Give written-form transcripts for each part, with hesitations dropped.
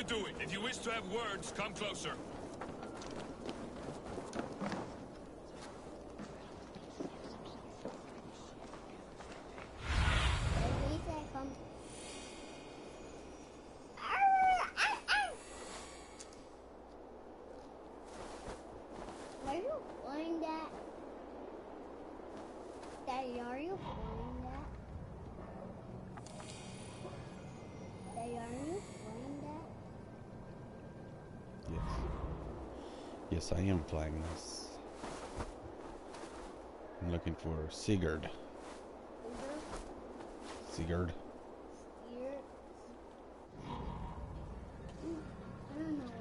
do it. If you wish to have words, come closer. Are you playing that? Daddy, are you playing that? Daddy, are you playing that? Yes. Yes, I am playing this. I'm looking for Sigurd. Sigurd. I don't know.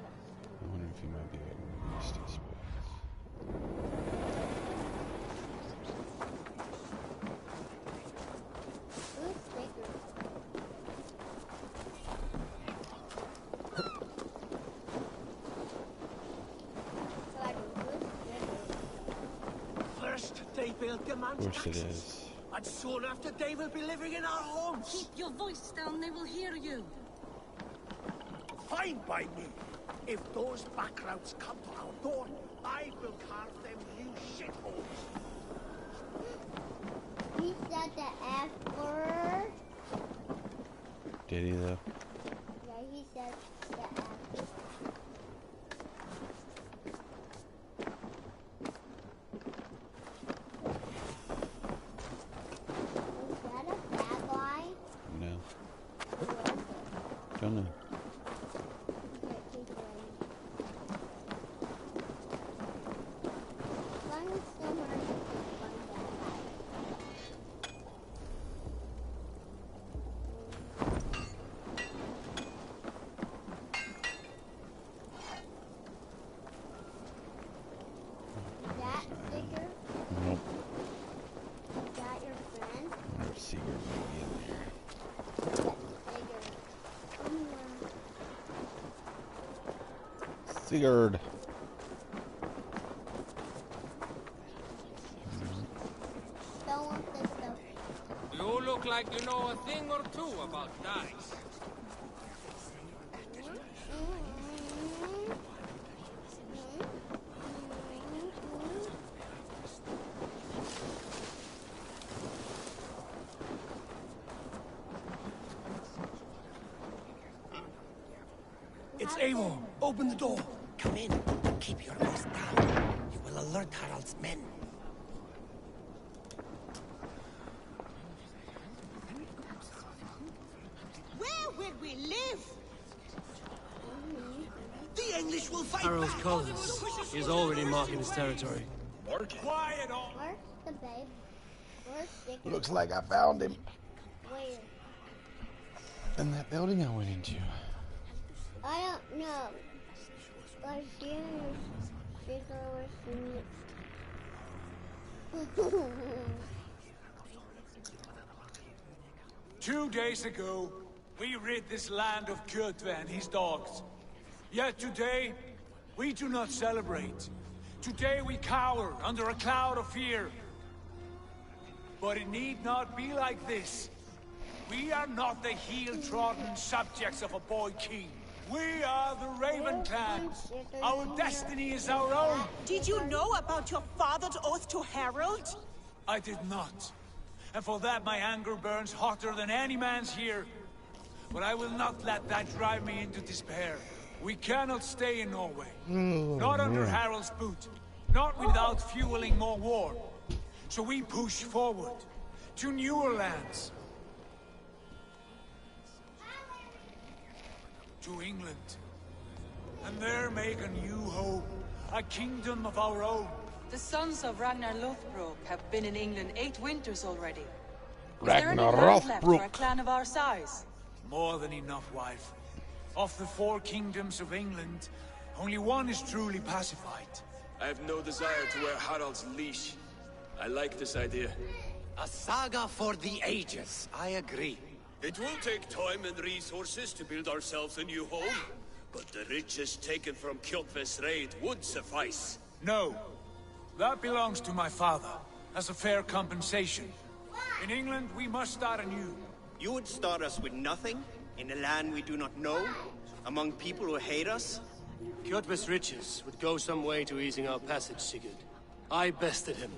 I wonder if he might be a nasty spirits. First, they will demand Of course it taxes, is. and soon after they will be living in our homes. Keep your voice down, they will hear you. Fine by me. If those backroutes come to our door, I will carve them new shitholes. He said the F word. Did he though? Yeah, he said the F word. Is that a bad guy? No. Who is it? Don't know. Okay, keep going. As long as somewhere you can find that guy. Is that Sigurd? Nope. Is that your friend? I wonder if Sigurd might be in there. That's Sigurd. Sigurd. Don't want this stuff. You look like you know a thing or two about dice. It's Eivor. Open the door. Come in. Keep your voice down. You will alert Harald's men. Where will we live? The English will fight Harold's back. colors is already marking his territory. Quiet all. Where's the babe? Where's Sigurd? Looks like I found him Where? in that building I went into. I don't know. But here Sigurd was in 2 days ago, we rid this land of Kjotve and his dogs. Yet today, we do not celebrate. Today we cower under a cloud of fear. But it need not be like this. We are not the heel-trodden subjects of a boy king. We are the Raven Clan. Our destiny is our own. Did you know about your father's oath to Harold? I did not. And for that my anger burns hotter than any man's here. But I will not let that drive me into despair. We cannot stay in Norway. Not under Harald's boot. Not without fueling more war. So we push forward to newer lands. To England. And there make a new home. A kingdom of our own. The sons of Ragnar Lothbrok have been in England 8 winters already. Is there any Ragnar land left for a Lothbrok. clan of our size? More than enough, wife. Of the 4 kingdoms of England, only one is truly pacified. I have no desire to wear Harald's leash. I like this idea. A saga for the ages. I agree. It will take time and resources to build ourselves a new home, but the riches taken from Kjotve's raid would suffice. No. That belongs to my father, as a fair compensation. In England, we must start anew. You would start us with nothing? In a land we do not know? Among people who hate us? Kjotve's riches would go some way to easing our passage, Sigurd. I bested him.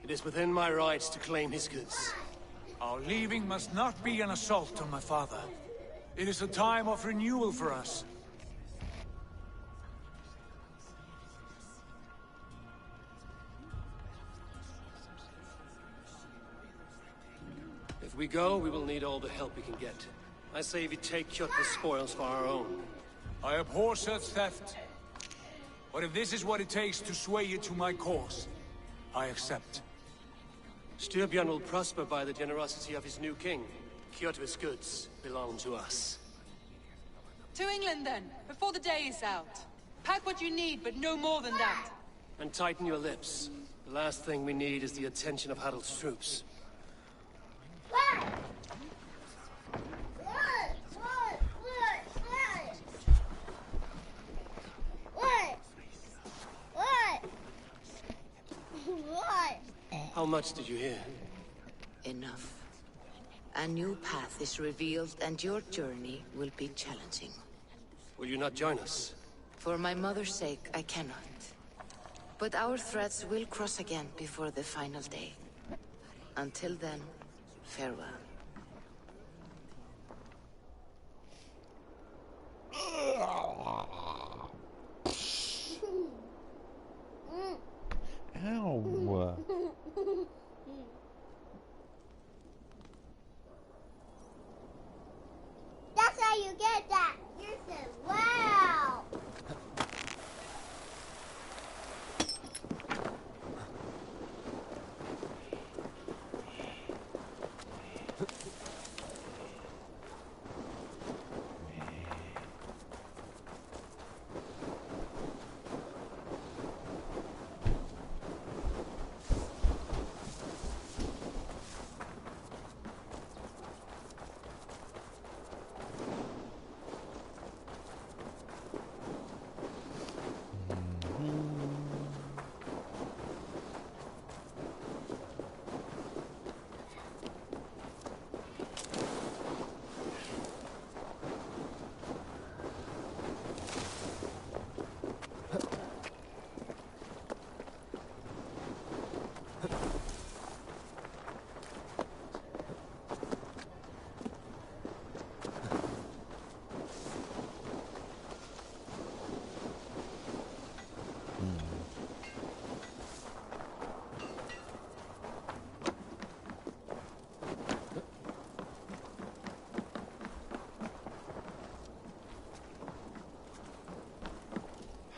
It is within my rights to claim his goods. Our leaving must not be an assault on my father. It is a time of renewal for us. If we go, we will need all the help we can get. I say we take Kjotve's spoils for our own. I abhor such theft. But if this is what it takes to sway you to my cause, I accept. Styrbjörn will prosper by the generosity of his new king. Kjotve's goods belong to us. To England, then, before the day is out. Pack what you need, but no more than that. And tighten your lips. The last thing we need is the attention of Harald's troops. How much did you hear? Enough. A new path is revealed, and your journey will be challenging. Will you not join us? For my mother's sake, I cannot. But our threads will cross again before the final day. Until then, farewell. Ow. That's how you get that. You said, wow.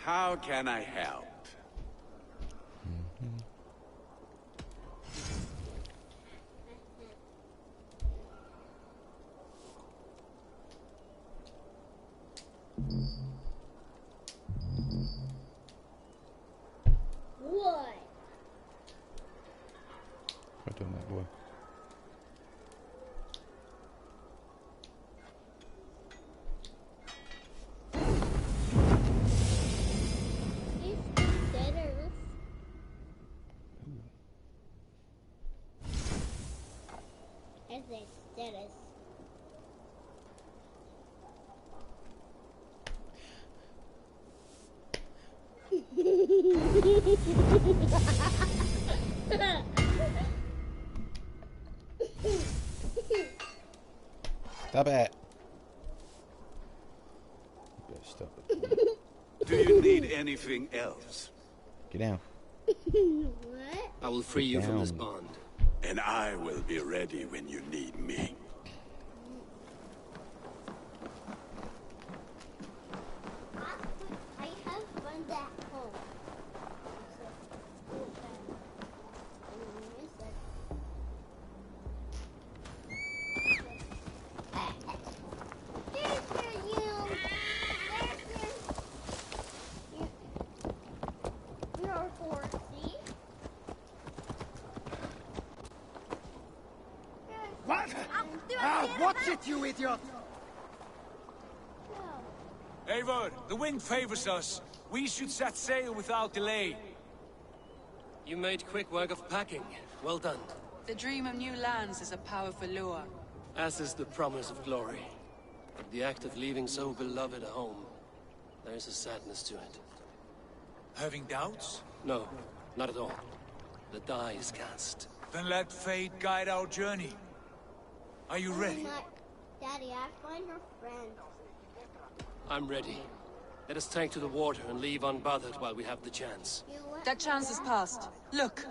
How can I help? What? What doing that, boy? Stop it. Stop it. Do you need anything else? Get down. What? I will free you from this bond. And I will be ready when you need me. I have fun at home. Watch it, you idiot! Eivor, the wind favors us. We should set sail without delay. You made quick work of packing. Well done. The dream of new lands is a powerful lure. As is the promise of glory. The act of leaving so beloved a home, there's a sadness to it. Having doubts? No, not at all. The die is cast. Then let fate guide our journey. Are you ready? Daddy, I find your friend. I'm ready. Let us take to the water and leave unbothered while we have the chance. That chance is past. Look.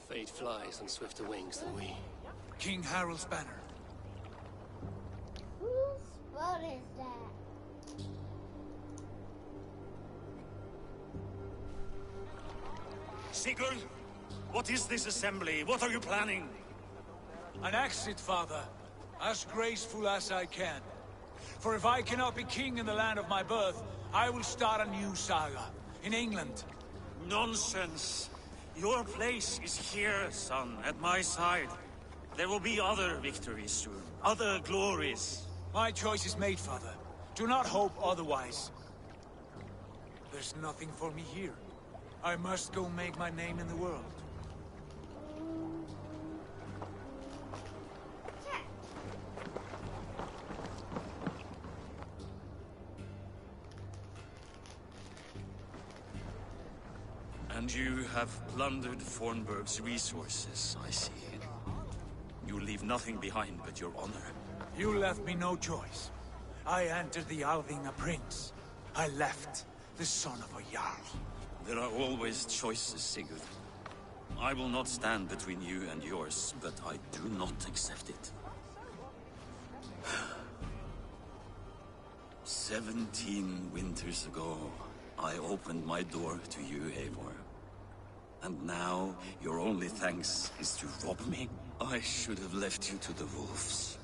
Fate flies on swifter wings than we. King Harold's banner. Whose boat is that? Sigurd, what is this assembly? What are you planning? An exit, father. As graceful as I can. For if I cannot be king in the land of my birth, I will start a new saga. In England. Nonsense. Your place is here, son, at my side. There will be other victories soon. Other glories. My choice is made, father. Do not hope otherwise. There's nothing for me here. I must go make my name in the world. And you have plundered Fornburg's resources, I see. You leave nothing behind but your honor. You left me no choice. I entered the Alving a prince. I left the son of a Jarl. There are always choices, Sigurd. I will not stand between you and yours, but I do not accept it. 17 winters ago, I opened my door to you, Eivor. And now, your only thanks is to rob me? I should have left you to the wolves.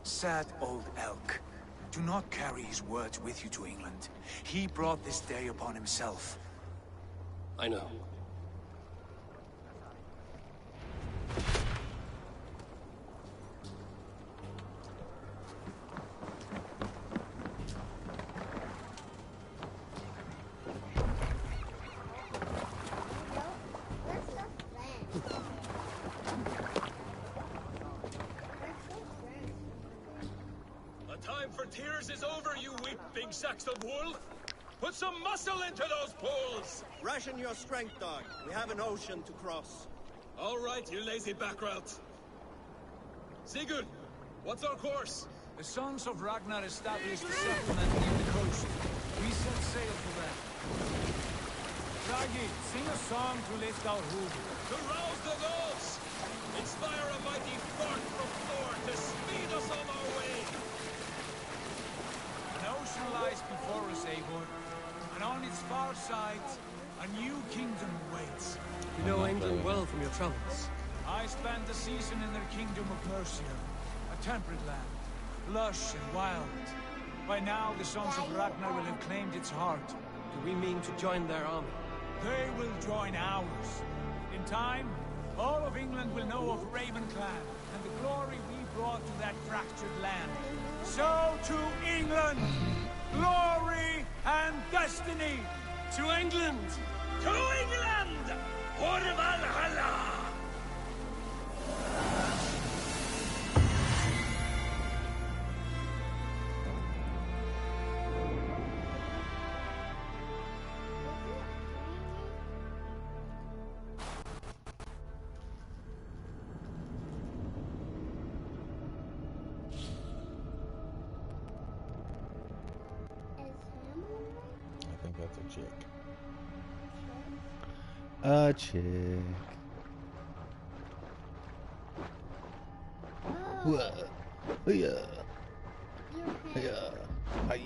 Sad old elk. Do not carry his words with you to England. He brought this day upon himself. I know. Tears is over, you weeping sacks of wool! Put some muscle into those poles! Ration your strength, dog. We have an ocean to cross. All right, you lazy backrout. Sigurd, what's our course? The sons of Ragnar established a settlement near the coast. We set sail for them. Ragi, sing a song to lift our hood. To rouse the gulls! Inspire a mighty fart from Thor to speed us on our way! An ocean lies before us, Eivor, and on its far side, a new kingdom waits. You know England well from your travels. I spent a season in their kingdom of Mercia, a temperate land, lush and wild. By now, the sons of Ragnar will have claimed its heart. Do we mean to join their army? They will join ours. In time, all of England will know of Ravenclan and the glory we brought to that fractured land. So to England! Glory and destiny! To England! To England! For Valhalla! I think that's a chick. A chick. Whoa. Yeah. Yeah.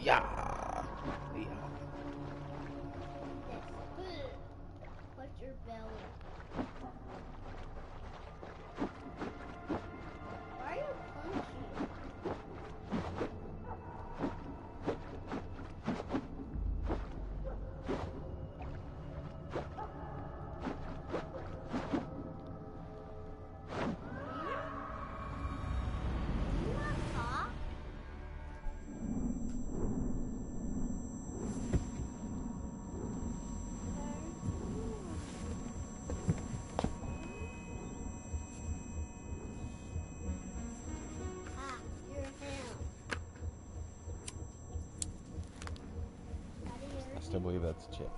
Yeah. What's your belly? Why are you punching? still believe that's a chick.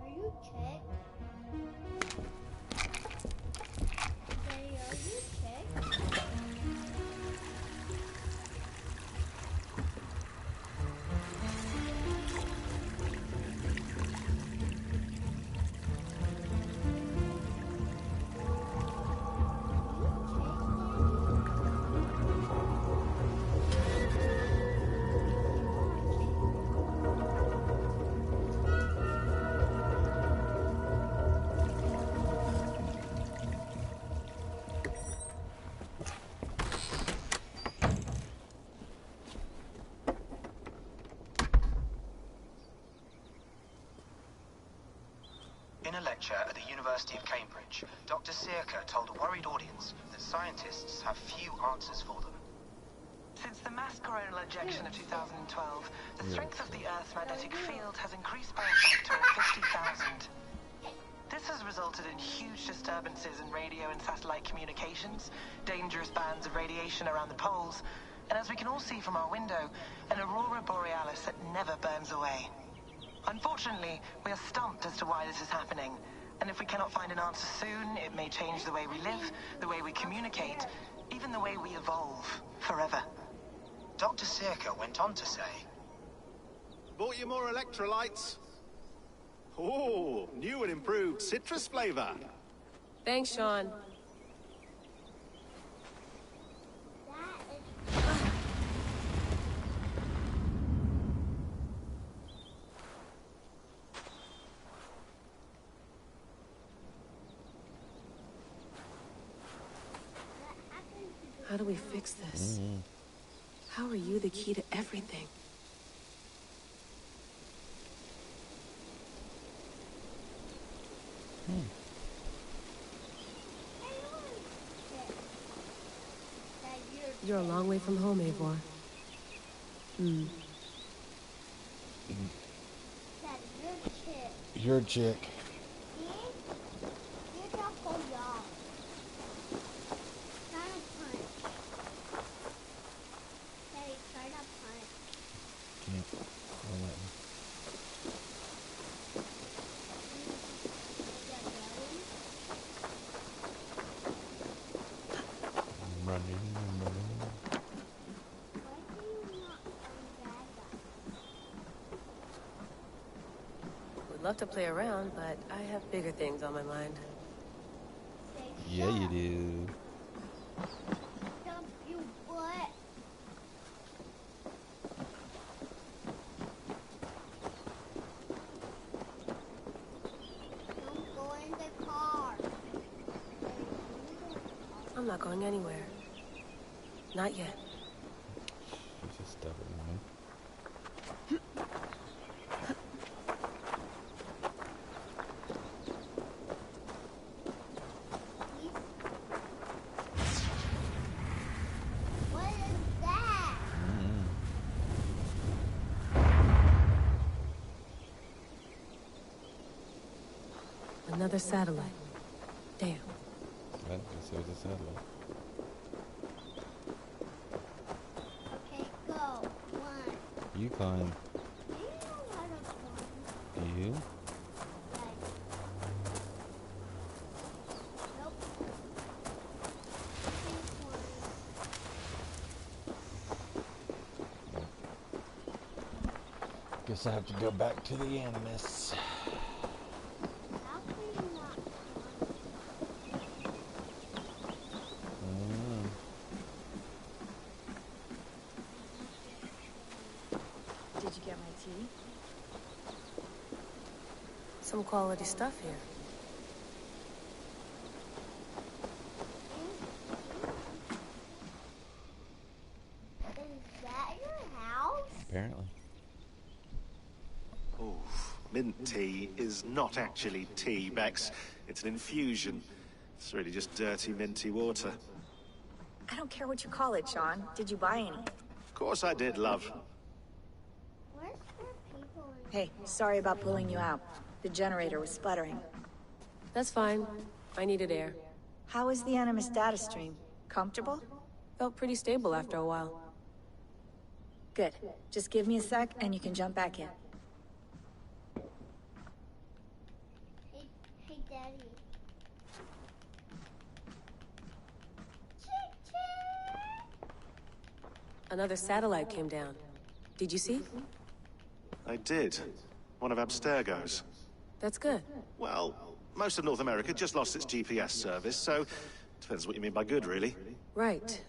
Are you chick? Daddy, are you chick? In a lecture at the University of Cambridge, Dr. Sirka told a worried audience that scientists have few answers for them. Since the mass coronal ejection of 2012, the strength of the Earth's magnetic field has increased by a factor of 50,000. This has resulted in huge disturbances in radio and satellite communications, dangerous bands of radiation around the poles, and as we can all see from our window, an aurora borealis that never burns away. Unfortunately, we are stumped as to why this is happening, and if we cannot find an answer soon, it may change the way we live, the way we communicate, even the way we evolve, forever. Dr. Sirka went on to say, Bought you more electrolytes? Oh, new and improved citrus flavor. Thanks, Sean. How do we fix this? How are you the key to everything? You're a long way from home, Eivor. You're a chick. Would love to play around, but I have bigger things on my mind. Yeah, you do. Dump you butt. Don't go in the car. I'm not going anywhere. Not yet. She's a stubborn woman. What is that? Another satellite. Damn. I guess it was a satellite. Okay, go. One. You climb. Do you know how to climb? Do you? Nope. Guess I have to go back to the Animus. How can you not Did you get my tea? Some quality stuff here. Is that your house? Apparently. Oh, mint tea is not actually tea, Bex. It's an infusion. It's really just dirty, minty water. I don't care what you call it, Sean. Did you buy any? Of course I did, love. Where's there people in Hey, sorry about pulling you out. The generator was sputtering. That's fine. I needed air. How is the Animus data stream? Comfortable? Felt pretty stable after a while. Good. Just give me a sec and you can jump back in. Daddy. Another satellite came down. Did you see? I did. One of Abstergo's. That's good. Well, most of North America just lost its GPS service, so depends what you mean by good, really. Right.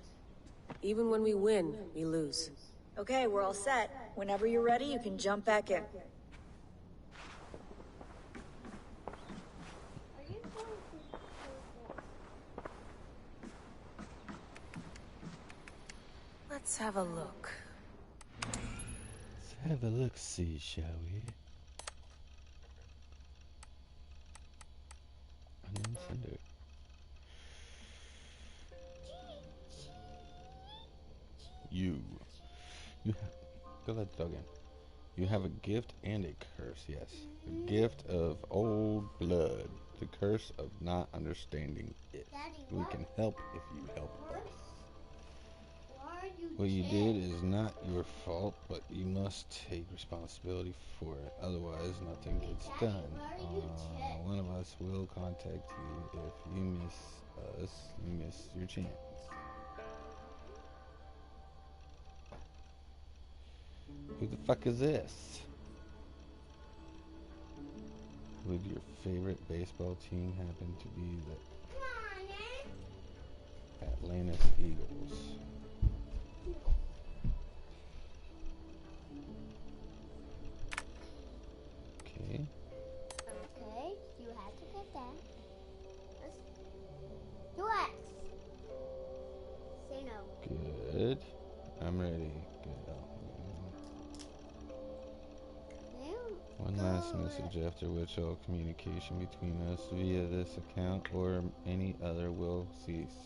Even when we win, we lose. Okay, we're all set. Whenever you're ready, you can jump back in. Let's have a look. Let's have a look-see, shall we? And then send it. You have, go let the dog in. You have a gift and a curse, yes. The gift of old blood. The curse of not understanding it. We can help if you help us. What you did is not your fault, but you must take responsibility for it. Otherwise, nothing gets done. One of us will contact you. If you miss us, you miss your chance. Who the fuck is this? Would your favorite baseball team happen to be the Atlantis Eagles? Okay. Okay, you have to get that. Do X. Say no. Good. I'm ready. Good. One last message after which all communication between us via this account or any other will cease.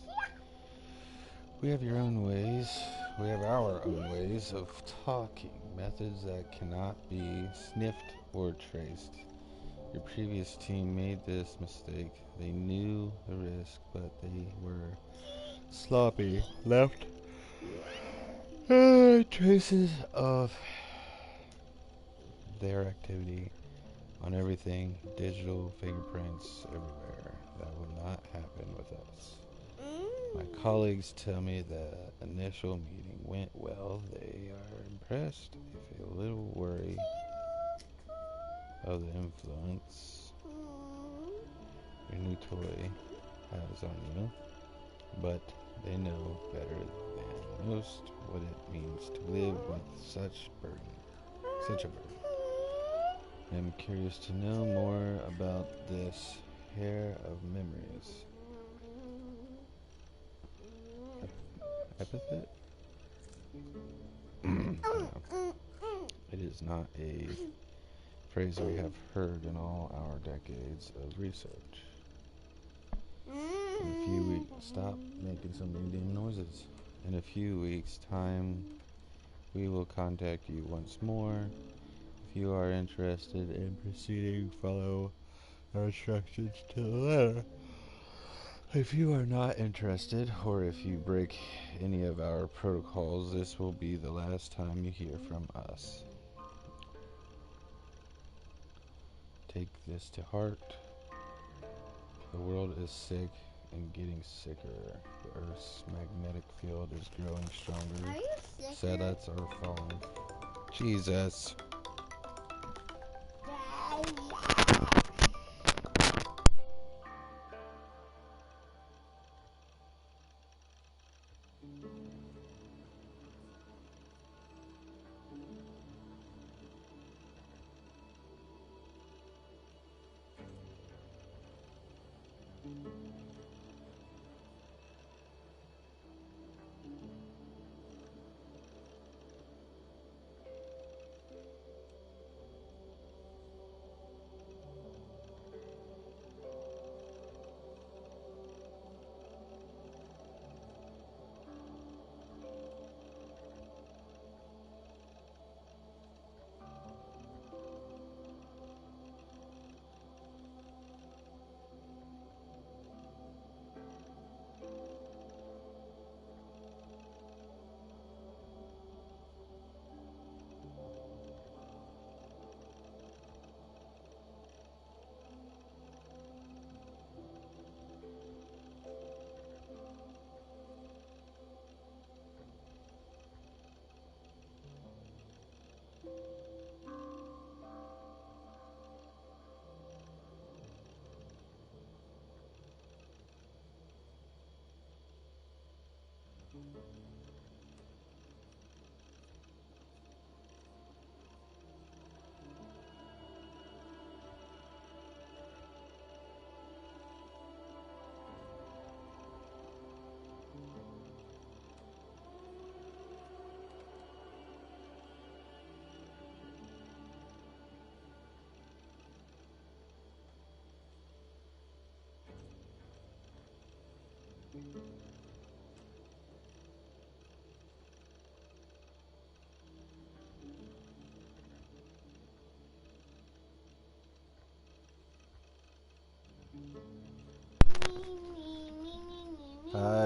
We have our own ways of talking, methods that cannot be sniffed or traced. Your previous team made this mistake. They knew the risk, but they were sloppy. Left traces of their activity on everything, digital fingerprints everywhere. That will not happen with us. My colleagues tell me the initial meeting went well. They are impressed, if a little worried of the influence your new toy has on you, but they know better than most what it means to live with such a burden. I'm curious to know more about this hair of memories. Epithet? It is not a phrase we have heard in all our decades of research. In a few weeks, stop making so many damn noises. In a few weeks' time, we will contact you once more. If you are interested in proceeding, follow our instructions to the letter. If you are not interested, or if you break any of our protocols, this will be the last time you hear from us. Take this to heart. The world is sick and getting sicker. The Earth's magnetic field is growing stronger. Are you sick? Satellites are falling. Jesus.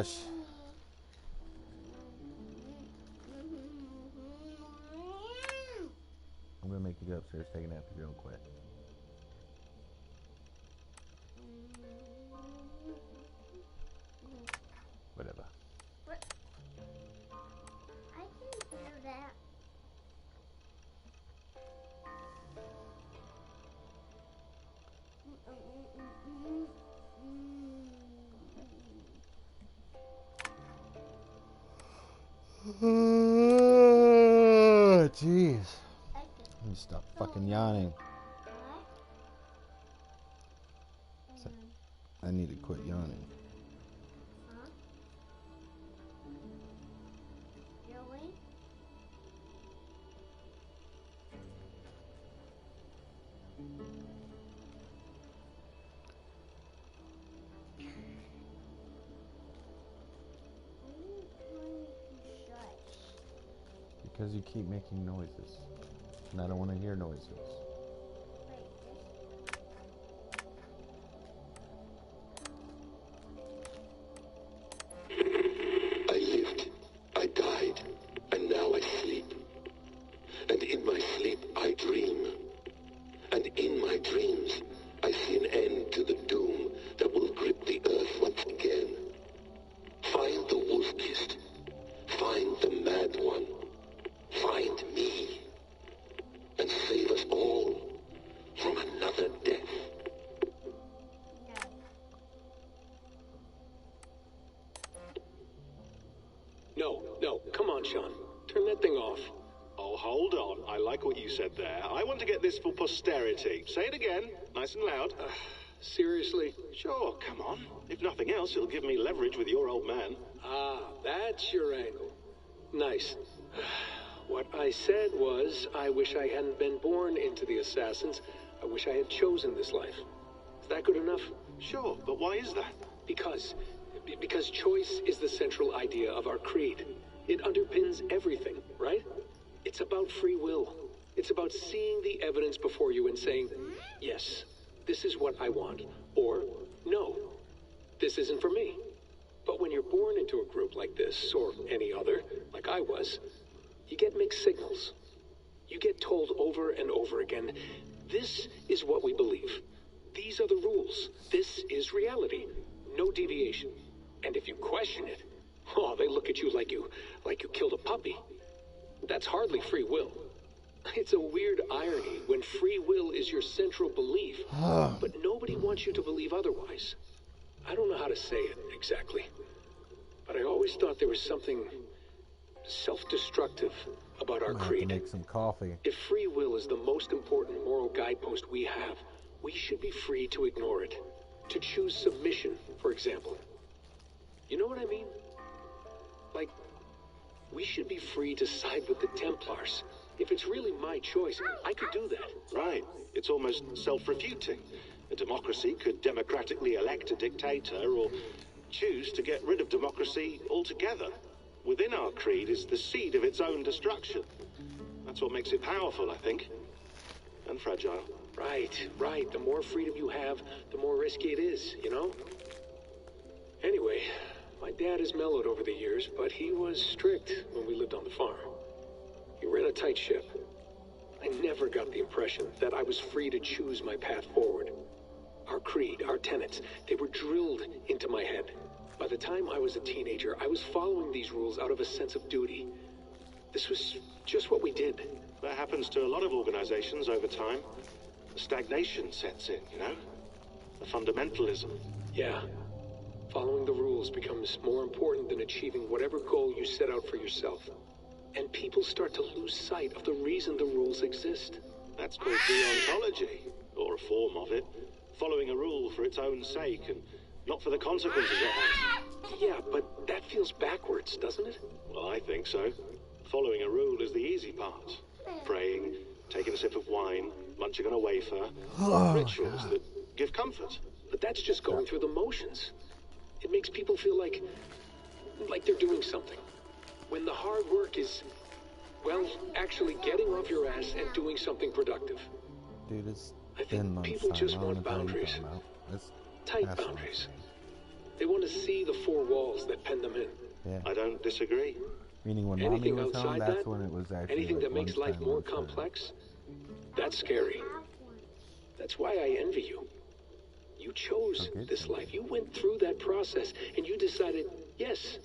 gosh. I'm gonna make you go upstairs, take a nap if you don't quit. Whatever. What? I can hear that. Jeez. Let me stop fucking yawning. I need to quit yawning. Really? Because you keep making noises. And I don't want to hear noises. I lived, I died, and now I sleep. And in my sleep I dream. And in my dreams I see an end to the doom that will grip the earth once again. Find the wolf-kissed. Find the mad one. Find me. And save us all from another death. No, come on, Sean. Turn that thing off. Oh, hold on. I like what you said there. I want to get this for posterity. Say it again, nice and loud. Seriously? Sure, come on. If nothing else, it'll give me leverage with your old man. Ah, that's your angle. Nice. What I said was, I wish I hadn't been born into the Assassins. I wish I had chosen this life. Is that good enough? Sure, but why is that? Because choice is the central idea of our creed. It underpins everything, right? It's about free will. It's about seeing the evidence before you and saying, yes, this is what I want. Or, no, this isn't for me. But when you're born into a group like this, or any other, like I was, you get mixed signals. You get told over and over again, this is what we believe. These are the rules. This is reality. No deviation. And if you question it, oh, they look at you like you killed a puppy. That's hardly free will. It's a weird irony when free will is your central belief, but nobody wants you to believe otherwise. I don't know how to say it exactly, but I always thought there was something self-destructive about our creed. Make some coffee. If free will is the most important moral guidepost we have, we should be free to ignore it. To choose submission, for example. You know what I mean? Like, we should be free to side with the Templars. If it's really my choice, I could do that. Right. It's almost self-refuting. A democracy could democratically elect a dictator or choose to get rid of democracy altogether. Within our creed is the seed of its own destruction. That's what makes it powerful, I think. And fragile. Right. The more freedom you have, the more risky it is, you know? Anyway, my dad has mellowed over the years, but he was strict when we lived on the farm. He ran a tight ship. I never got the impression that I was free to choose my path forward. Our creed, our tenets, they were drilled into my head. By the time I was a teenager, I was following these rules out of a sense of duty. This was just what we did. That happens to a lot of organizations over time. The stagnation sets in, you know? The fundamentalism. Yeah. Following the rules becomes more important than achieving whatever goal you set out for yourself. And people start to lose sight of the reason the rules exist. That's called deontology, or a form of it. Following a rule for its own sake and not for the consequences it has. Yeah, but that feels backwards, doesn't it? Well, I think so. Following a rule is the easy part. Praying, taking a sip of wine, munching on a wafer. Rituals that give comfort. But that's just going through the motions. It makes people feel like they're doing something. When the hard work is, well, actually getting off your ass and doing something productive. Dude, it's I think people just want boundaries. Tight boundaries. They want to see the four walls that pen them in. Yeah. I don't disagree. Meaning when Anything Mommy was home, outside that's that? when it was actually Anything like that makes life lunchtime, more lunchtime. complex? That's scary. That's why I envy you. You chose this life. You went through that process, and you decided, yes,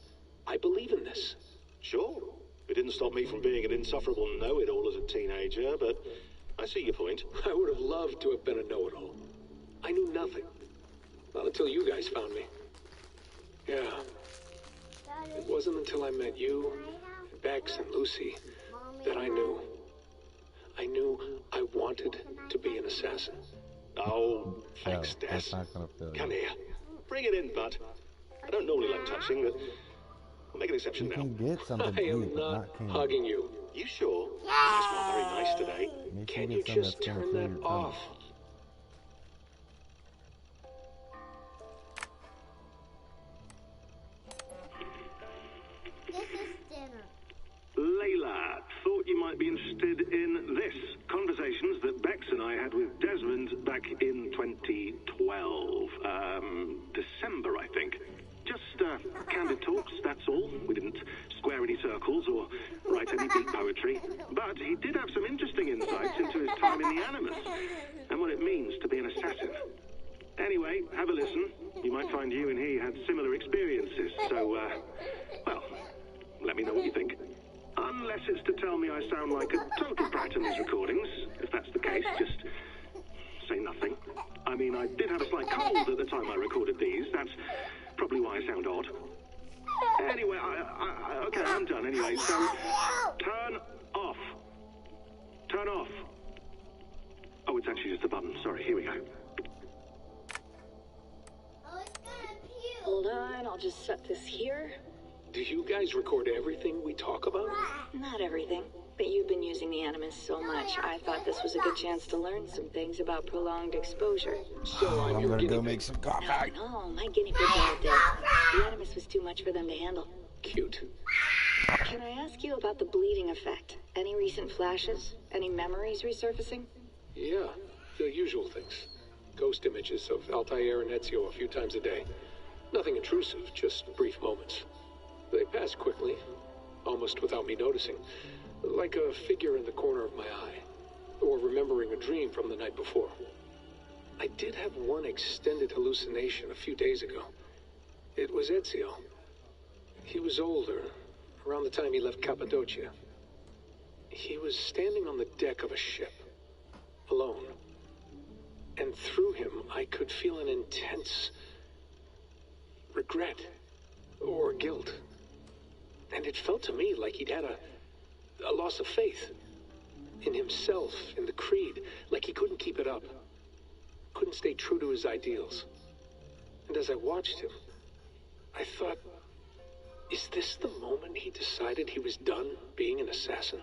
I believe in this. Sure. It didn't stop me from being an insufferable know-it-all as a teenager, but I see your point. I would have loved to have been a know-it-all. I knew nothing. Not until you guys found me. Yeah. It wasn't until I met you, Bex, and Lucy that I knew. I knew I wanted to be an assassin. Oh, thanks, Des. That's not gonna fail you. Come here. Bring it in, bud. I don't normally like touching, but I'll make an exception You now. can get something to I am eat, but not not candy. hugging you. You sure? You smell very nice today. Make sure Can you you get something just that's gonna turn fill that your tummy. off? This is dinner. Layla, thought you might be interested in this. Conversations that Bex and I had with Desmond back in 2012. December, I think. Just candid talks, that's all. We didn't square any circles or write any deep poetry. But he did have some interesting insights into his time in the Animus and what it means to be an assassin. Anyway, have a listen. You might find you and he had similar experiences. So, well, let me know what you think. Unless it's to tell me I sound like a total brat in these recordings. If that's the case, just say nothing. I mean, I did have a slight cold at the time I recorded these. That's probably why I sound odd. Anyway, okay, I'm done anyway. So, turn off. Turn off. Oh, it's actually just a button. Sorry, here we go. Hold on, I'll just set this here. Do you guys record everything we talk about? Not everything, but you've been using the Animus so much, I thought this was a good chance to learn some things about prolonged exposure. So I'm gonna go make some coffee. No, my guinea pigs are all dead. The Animus was too much for them to handle. Cute. Can I ask you about the bleeding effect? Any recent flashes? Any memories resurfacing? Yeah, the usual things. Ghost images of Altair and Ezio a few times a day. Nothing intrusive, just brief moments. They pass quickly, almost without me noticing. Like a figure in the corner of my eye, or remembering a dream from the night before. I did have one extended hallucination a few days ago. It was Ezio. He was older, around the time he left Cappadocia. He was standing on the deck of a ship, alone. And through him, I could feel an intense regret or guilt. And it felt to me like he'd had a loss of faith in himself, in the creed, like he couldn't keep it up, couldn't stay true to his ideals. And as I watched him, I thought, is this the moment he decided he was done being an assassin?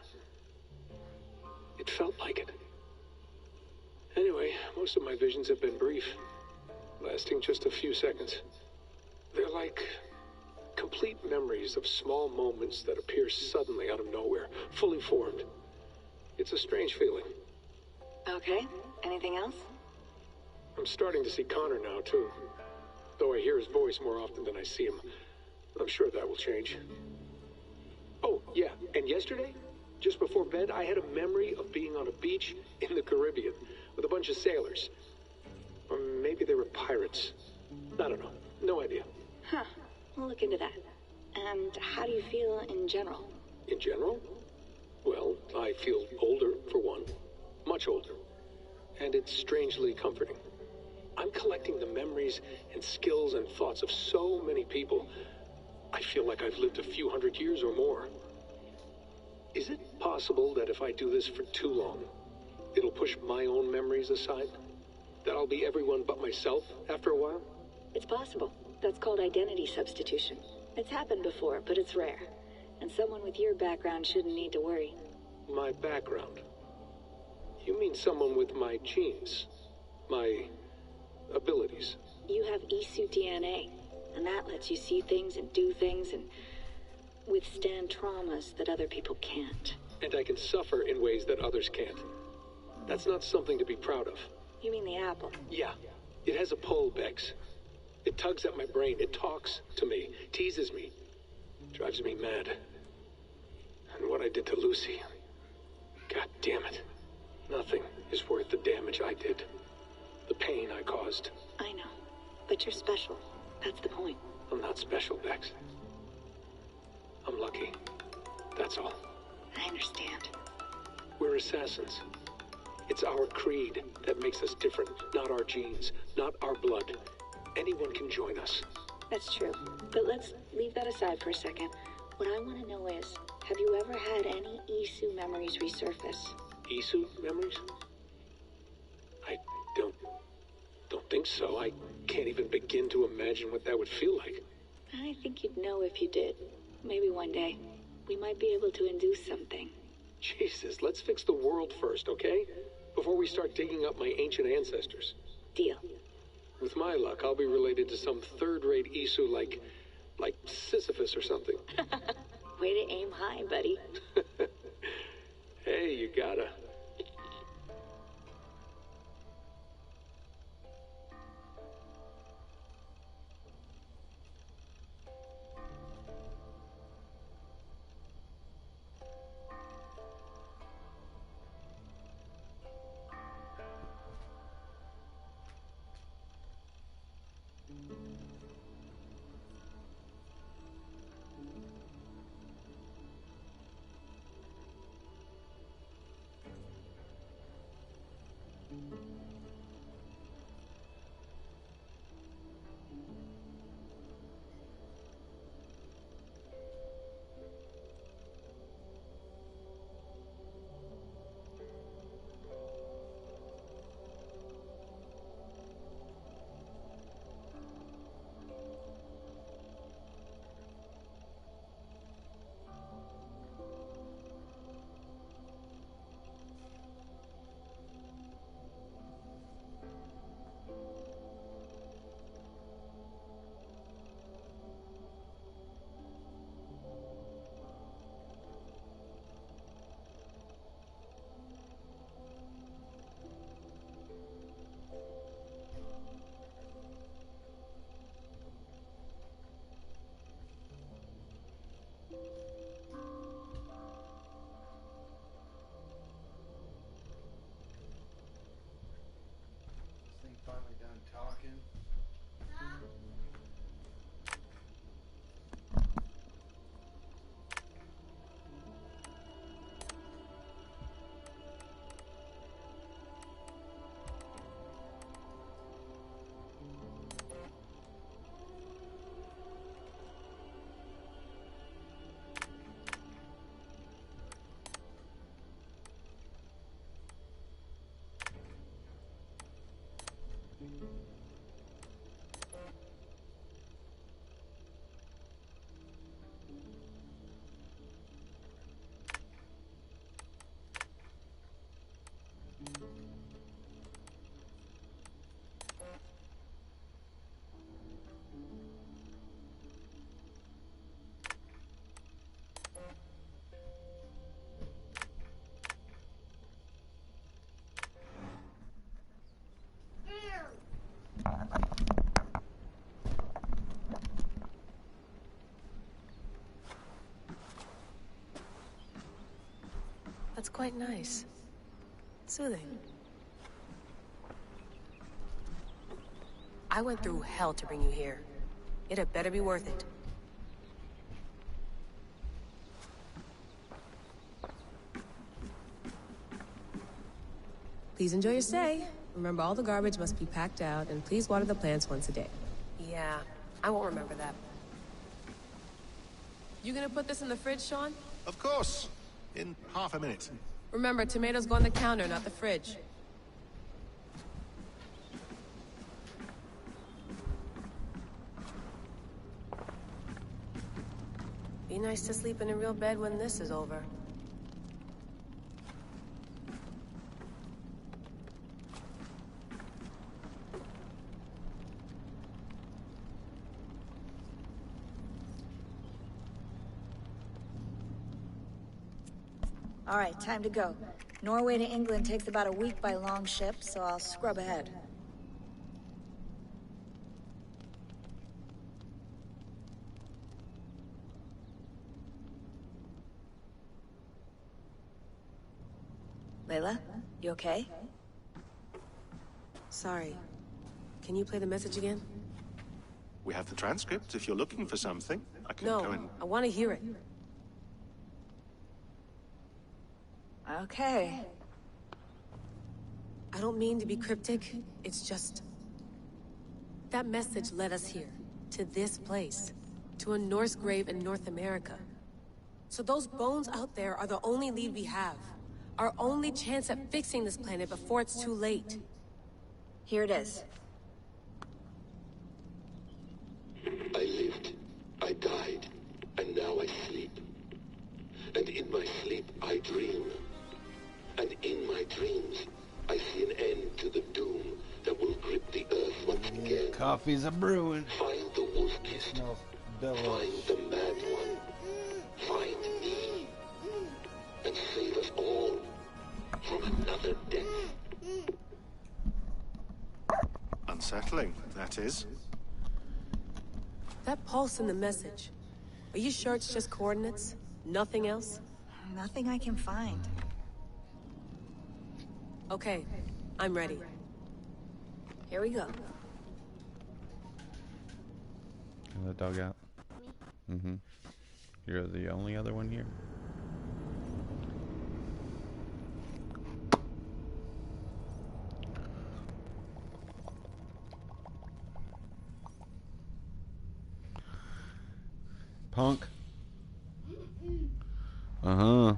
It felt like it. Anyway, most of my visions have been brief, lasting just a few seconds. They're like complete memories of small moments that appear suddenly out of nowhere, fully formed. It's a strange feeling. Okay, anything else? I'm starting to see Connor now, too. Though I hear his voice more often than I see him. I'm sure that will change. Oh, yeah, and yesterday, just before bed, I had a memory of being on a beach in the Caribbean with a bunch of sailors. Or maybe they were pirates. I don't know. No idea. Huh, we'll look into that. And how do you feel in general? In general? Well, I feel older, for one. Much older. And it's strangely comforting. I'm collecting the memories and skills and thoughts of so many people. I feel like I've lived a few hundred years or more. Is it possible that if I do this for too long, it'll push my own memories aside? That I'll be everyone but myself after a while? It's possible. That's called identity substitution. It's happened before, but it's rare. And someone with your background shouldn't need to worry. My background? You mean someone with my genes? My abilities? You have Isu DNA, and that lets you see things and do things and withstand traumas that other people can't. And I can suffer in ways that others can't. That's not something to be proud of. You mean the apple? Yeah. It has a pull, Bex. It tugs at my brain. It talks to me, teases me, drives me mad. And what I did to Lucy... God damn it. Nothing is worth the damage I did. The pain I caused. I know, but you're special. That's the point. I'm not special, Bex. I'm lucky. That's all. I understand. We're assassins. It's our creed that makes us different, not our genes, not our blood. Anyone can join us. That's true. But let's leave that aside for a second. What I want to know is, have you ever had any Isu memories resurface? Isu memories? I don't think so. I can't even begin to imagine what that would feel like. I think you'd know if you did. Maybe one day, we might be able to induce something. Jesus, let's fix the world first, okay? Before we start digging up my ancient ancestors. Deal. With my luck, I'll be related to some third-rate Isu like Sisyphus or something. Way to aim high, buddy. Hey, you gotta. Finally done talking. That's quite nice. Soothing. I went through hell to bring you here. It had better be worth it. Please enjoy your stay. Remember, all the garbage must be packed out, and please water the plants once a day. Yeah, I won't remember that. You gonna put this in the fridge, Sean? Of course. In half a minute. Remember, tomatoes go on the counter, not the fridge. Be nice to sleep in a real bed when this is over. All right, time to go. Norway to England takes about a week by long ship, so I'll scrub ahead. Layla, you okay? Sorry. Can you play the message again? We have the transcript if you're looking for something. I can go and... No, I want to hear it. Okay. I don't mean to be cryptic. It's just... that message led us here. To this place. To a Norse grave in North America. So those bones out there are the only lead we have. Our only chance at fixing this planet before it's too late. Here it is. I lived, I died, and now I sleep. And in my sleep I dream. And in my dreams, I see an end to the doom that will grip the earth once again. Coffee's a brewing. Find the wolf-kissed. Find the mad one. Find me. And save us all from another death. Unsettling, that is. That pulse in the message. Are you sure it's just coordinates? Nothing else? Nothing I can find. Okay, I'm ready. Here we go. Can the dog out? Mm-hmm. You're the only other one here? Punk. Uh-huh.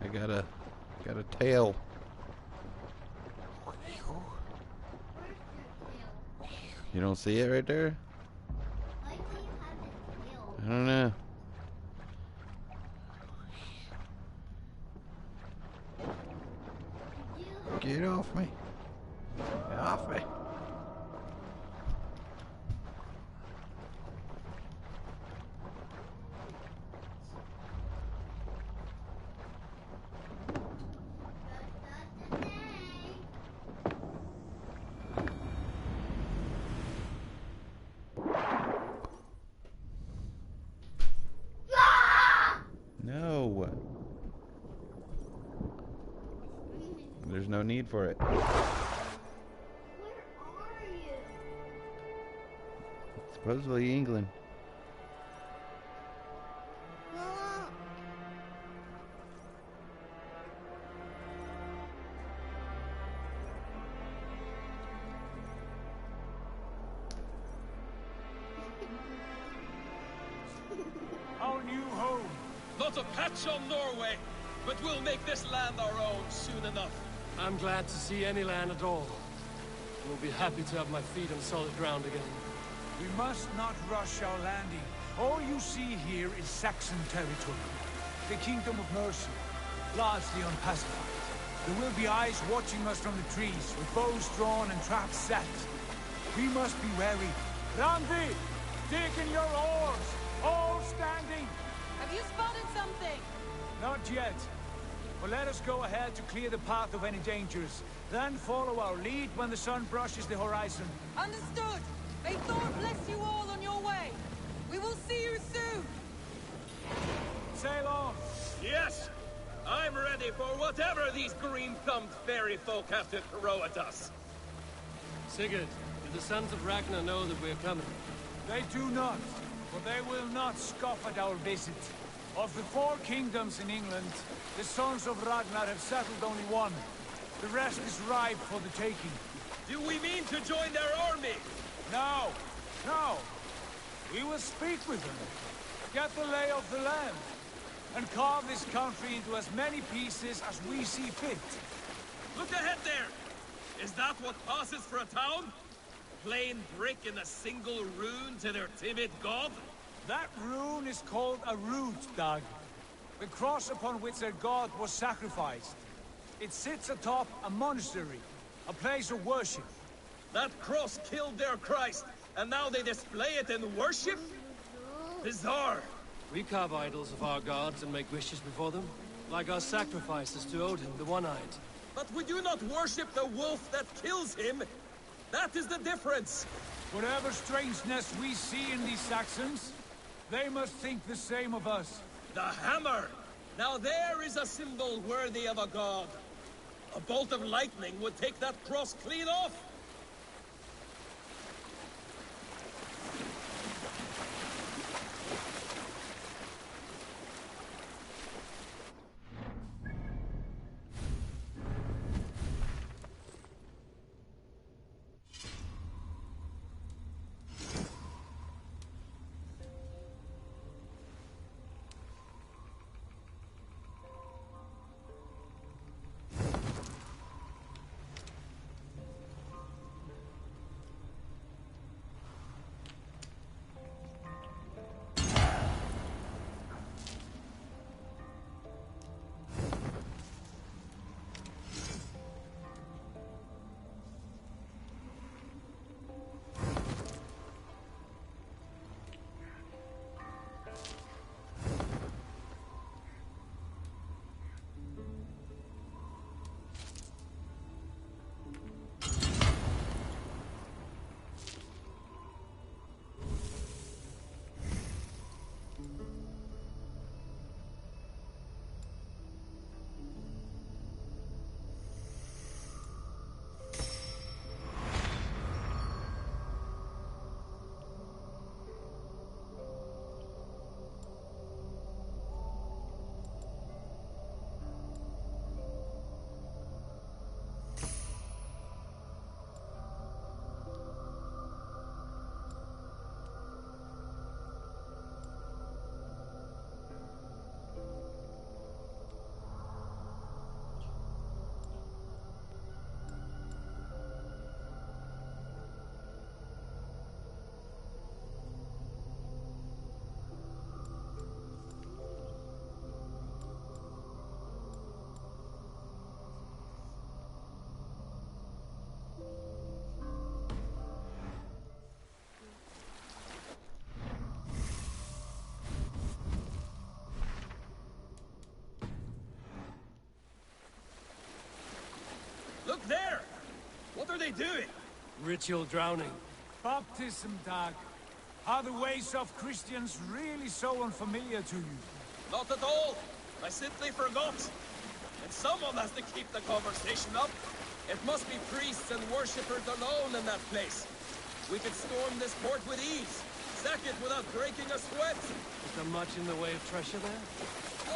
I got a tail. You don't see it right there? I don't know. Get off me. Get off me. No. There's no need for it. It's supposedly England. Our new home. Not a patch on Norway, but we'll make this land our own soon enough. I'm glad to see any land at all. We'll be happy to have my feet on solid ground again. We must not rush our landing. All you see here is Saxon territory. The Kingdom of Mercia, largely unpacified. There will be eyes watching us from the trees, with bows drawn and traps set. We must be wary. Randi, dig in your oars, all standing. Have you spotted something? Not yet. But let us go ahead to clear the path of any dangers. Then follow our lead when the sun brushes the horizon. Understood. May Thor bless you all on your way. We will see you soon. Sail on. Yes, I'm ready for whatever these green-thumbed fairy folk have to throw at us. Sigurd, do the sons of Ragnar know that we're coming? They do not, but they will not scoff at our visit. Of the 4 kingdoms in England, the sons of Ragnar have settled only one. The rest is ripe for the taking. Do we mean to join their army? No, no. We will speak with them, get the lay of the land, and carve this country into as many pieces as we see fit. Look ahead there! Is that what passes for a town? Plain brick in a single rune to their timid god? That rune is called a root, Dag. The cross upon which their god was sacrificed. It sits atop a monastery, a place of worship. That cross killed their Christ, and now they display it in worship? Bizarre. We carve idols of our gods and make wishes before them, like our sacrifices to Odin, the One-Eyed. But we do not worship the wolf that kills him. That is the difference. Whatever strangeness we see in these Saxons, They must think the same of us. The hammer! Now there is a symbol worthy of a god. A bolt of lightning would take that cross clean off. Look there! What are they doing? Ritual drowning. Baptism, Dag. Are the ways of Christians really so unfamiliar to you? Not at all. I simply forgot. And someone has to keep the conversation up. It must be priests and worshippers alone in that place. We could storm this port with ease. Sack it without breaking a sweat. Is there much in the way of treasure there?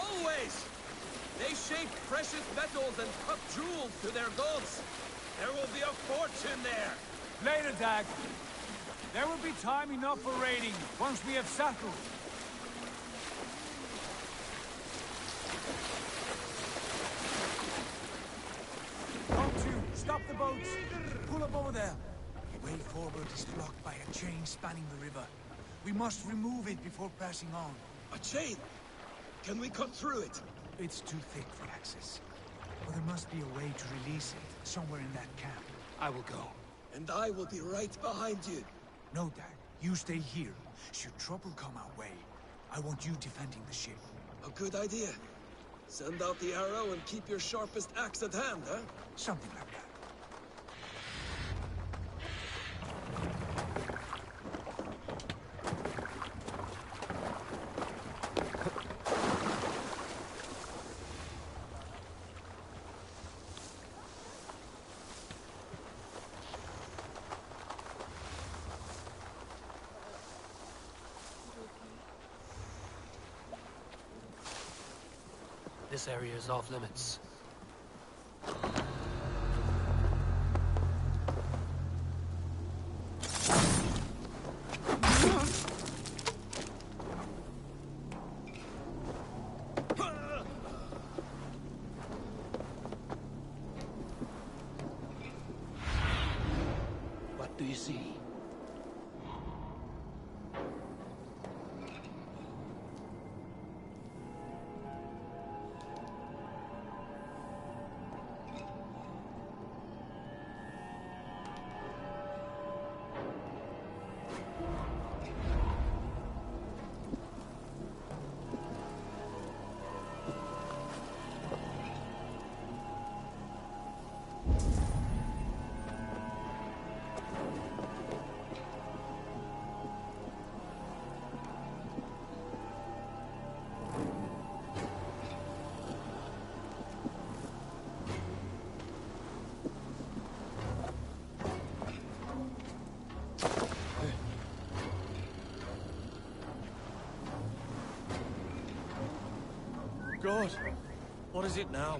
Always! They shape precious metals and cut jewels to their gods. There will be a fortune there. Later, Dag. There will be time enough for raiding once we have settled. Don't you stop the boats. Pull up over there. The way forward is blocked by a chain spanning the river. We must remove it before passing on. A chain? Can we cut through it? It's too thick for access. But there must be a way to release it, somewhere in that camp. I will go. And I will be right behind you. No, Dag. You stay here. Should trouble come our way, I want you defending the ship. A good idea. Send out the arrow and keep your sharpest axe at hand, huh? Something like that. This area is off limits. What do you see? God, what is it now?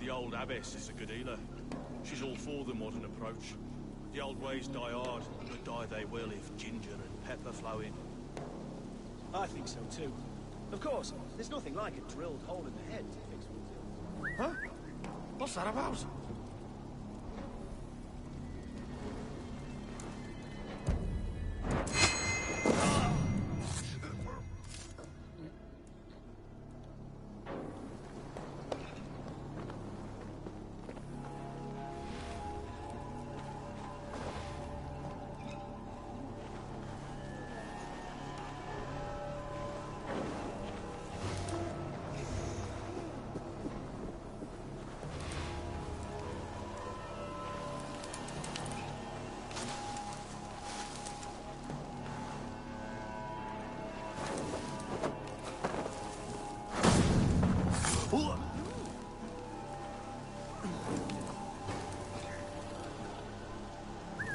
The old abbess is a good healer. She's all for the modern approach. The old ways die hard, but die they will if ginger and pepper flow in. I think so too. Of course, there's nothing like a drilled hole in the head to fix wounds. Huh? What's that about?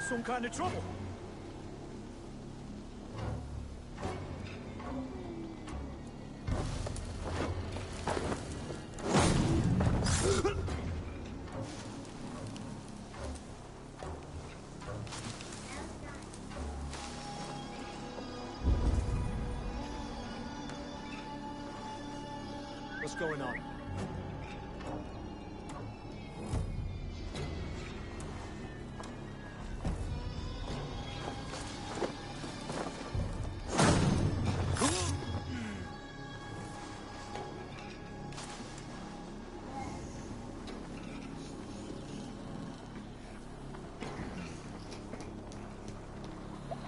Some kind of trouble. What's going on?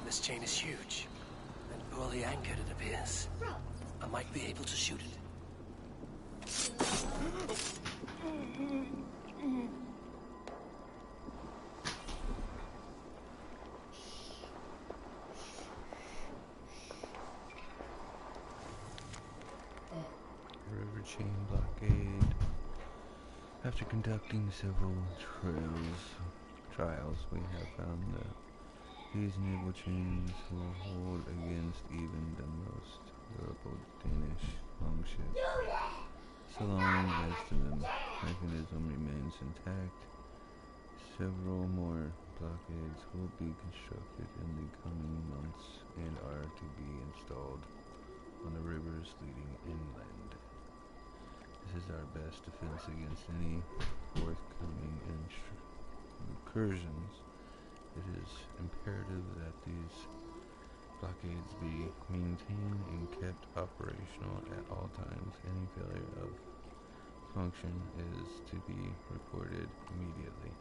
This chain is huge, and poorly anchored, it appears. I might be able to shoot it. River chain blockade. After conducting several trials, we have found that these naval chains will hold against even the most durable Danish longships, so long as the mechanism remains intact. Several more blockades will be constructed in the coming months and are to be installed on the rivers leading inland. This is our best defense against any forthcoming incursions. It is imperative that these blockades be maintained and kept operational at all times. Any failure of function is to be reported immediately.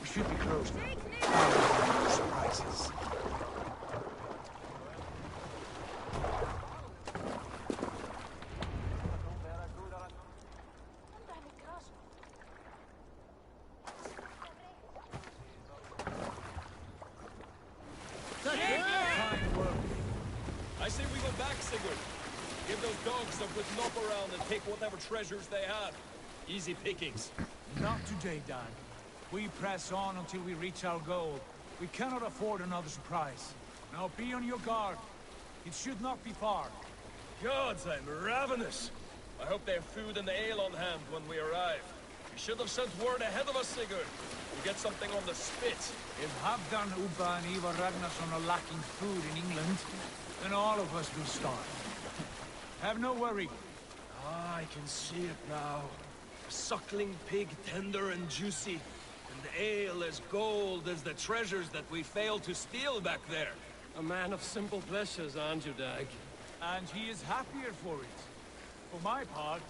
Should be closed. Surprises. Sigurd. Give those dogs a good knock around and take whatever treasures they have. Easy pickings. Not today, Dag. We press on until we reach our goal. We cannot afford another surprise. Now be on your guard. It should not be far. Gods, I'm ravenous. I hope they have food and ale on hand when we arrive. We should have sent word ahead of us, Sigurd. To get something on the spit. If Halfdan, Ubba and Ivar Ragnarsson are lacking food in England, then all of us will starve. Have no worry. Ah, I can see it now. A suckling pig, tender and juicy. And ale as gold as the treasures that we failed to steal back there. A man of simple pleasures, aren't you, Dag? And he is happier for it. For my part,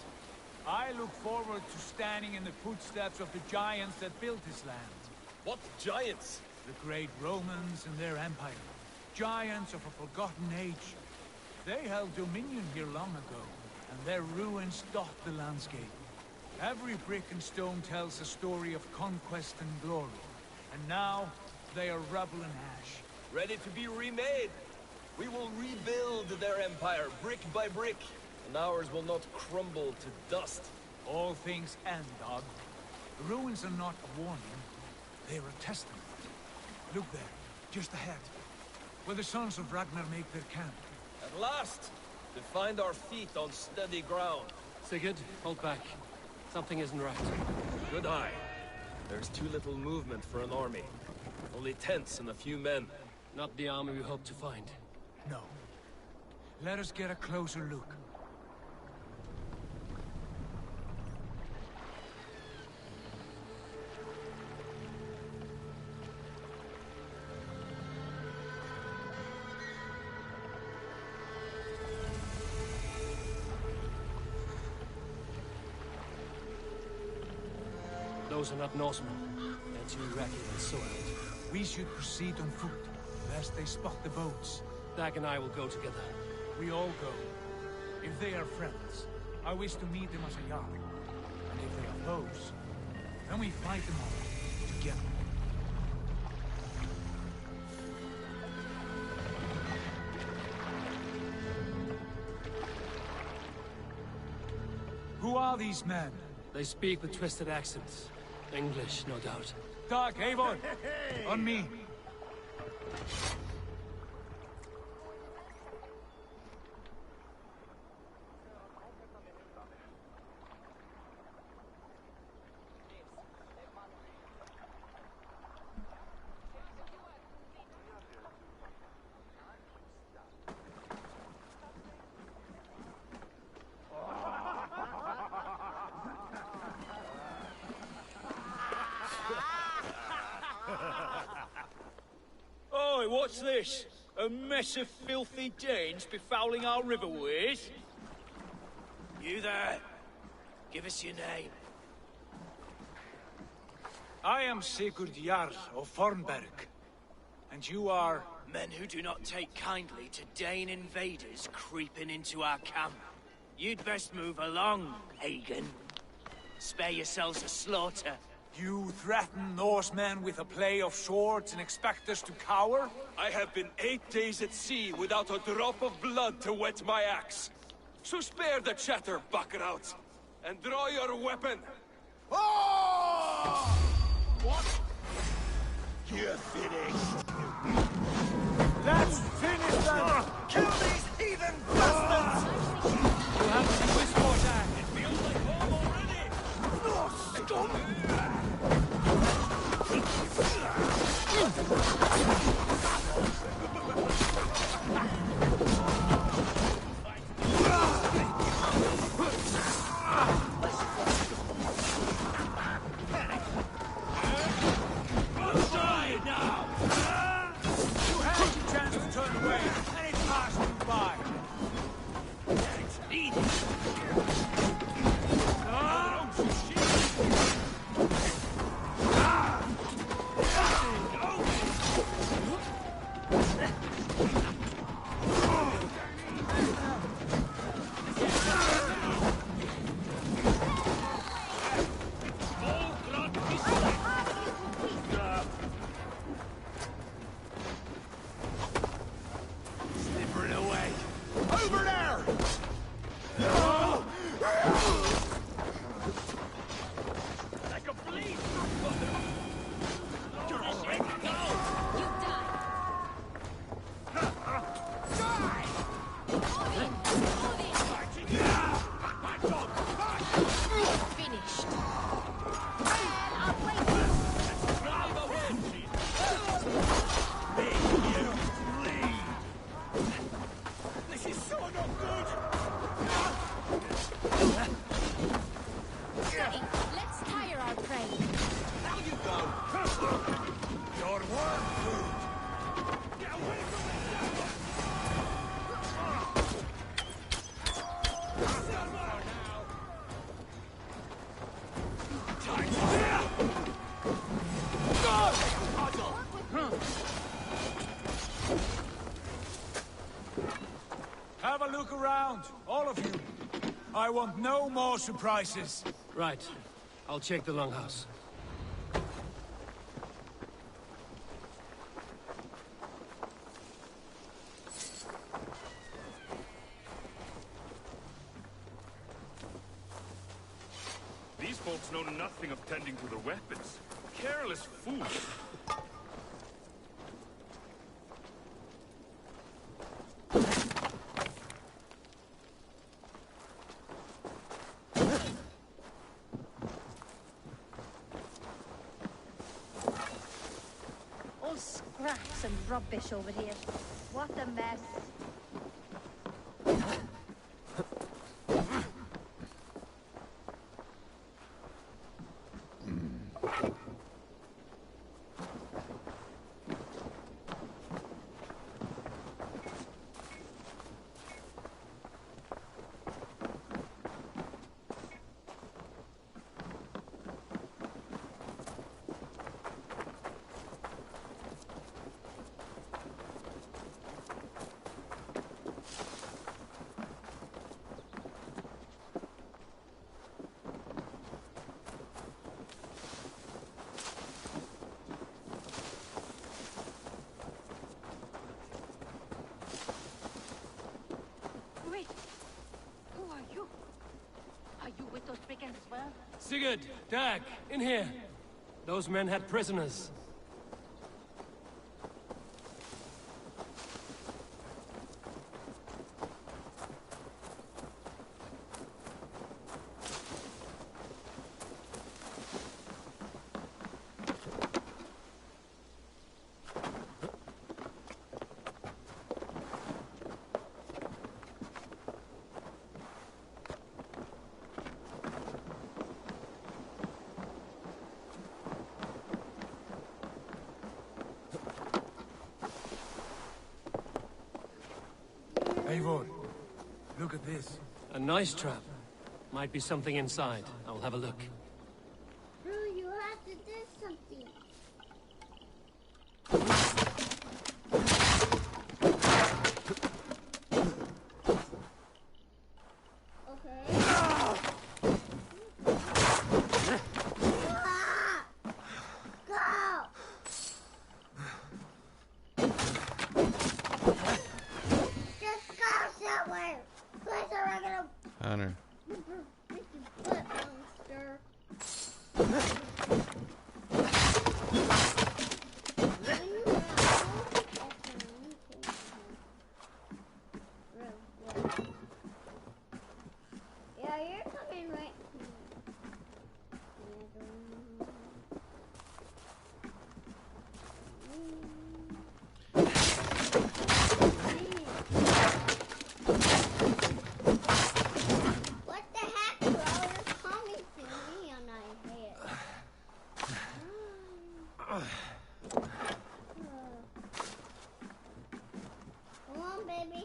I look forward to standing in the footsteps of the giants that built this land. What giants? The great Romans and their empire. Giants of a forgotten age. They held dominion here long ago, and their ruins dot the landscape. Every brick and stone tells a story of conquest and glory. And now, they are rubble and ash. Ready to be remade. We will rebuild their empire, brick by brick. And ours will not crumble to dust. All things end, Dog. The ruins are not a warning. They are a testament. Look there, just ahead. Where the sons of Ragnar make their camp. At last! To find our feet on steady ground. Sigurd, hold back. Something isn't right. Good eye. There's too little movement for an army. Only tents and a few men. Not the army we hope to find. No. Let us get a closer look. Those are not Norsemen. They're too ragged and soiled. We should proceed on foot, lest they spot the boats. Dag and I will go together. We all go. If they are friends, I wish to meet them as a yard. And if they are foes, then we fight them all together. Who are these men? They speak with twisted accents. English, no doubt. Dag, Eivor! On me! Oi, what's this? A mess of filthy Danes befouling our riverways? You there? Give us your name. I am Sigurd Jarl of Fornberg. And you are... Men who do not take kindly to Dane invaders creeping into our camp. You'd best move along, Hagen. Spare yourselves a slaughter. You threaten Norsemen with a play of swords and expect us to cower? I have been 8 days at sea without a drop of blood to wet my axe. So spare the chatter, Buckerout, and draw your weapon. Oh! What? You're finished. Let's finish them! Kill these heathen bastards! You have to whisper that. It feels like home already. No, stop! Your worm food! Get away from Have a look around, all of you. I want no more surprises. Right. I'll check the longhouse. These folks know nothing of tending to their weapons. Careless fools. All scraps and rubbish over here. What a mess. Wait. Who are you? Are you with those brigands as well? Sigurd, Dag, in here. Those men had prisoners. Eivor, look at this. A nice trap. Might be something inside. I'll have a look. Bro, you have to do something. Hunter. Yeah, you're coming right. What the heck, bro? You're coming to me on my head. Come on, baby.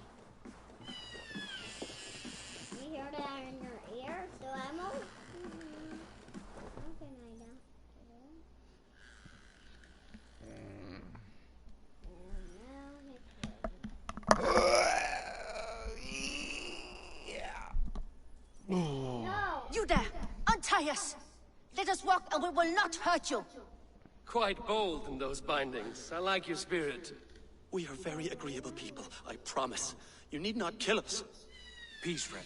You hear that in your ear? So I'm over. Okay, Naida. No! You there! Untie us! Let us walk and we will not hurt you! Quite bold in those bindings. I like your spirit. We are very agreeable people, I promise. You need not kill us. Peace, friend.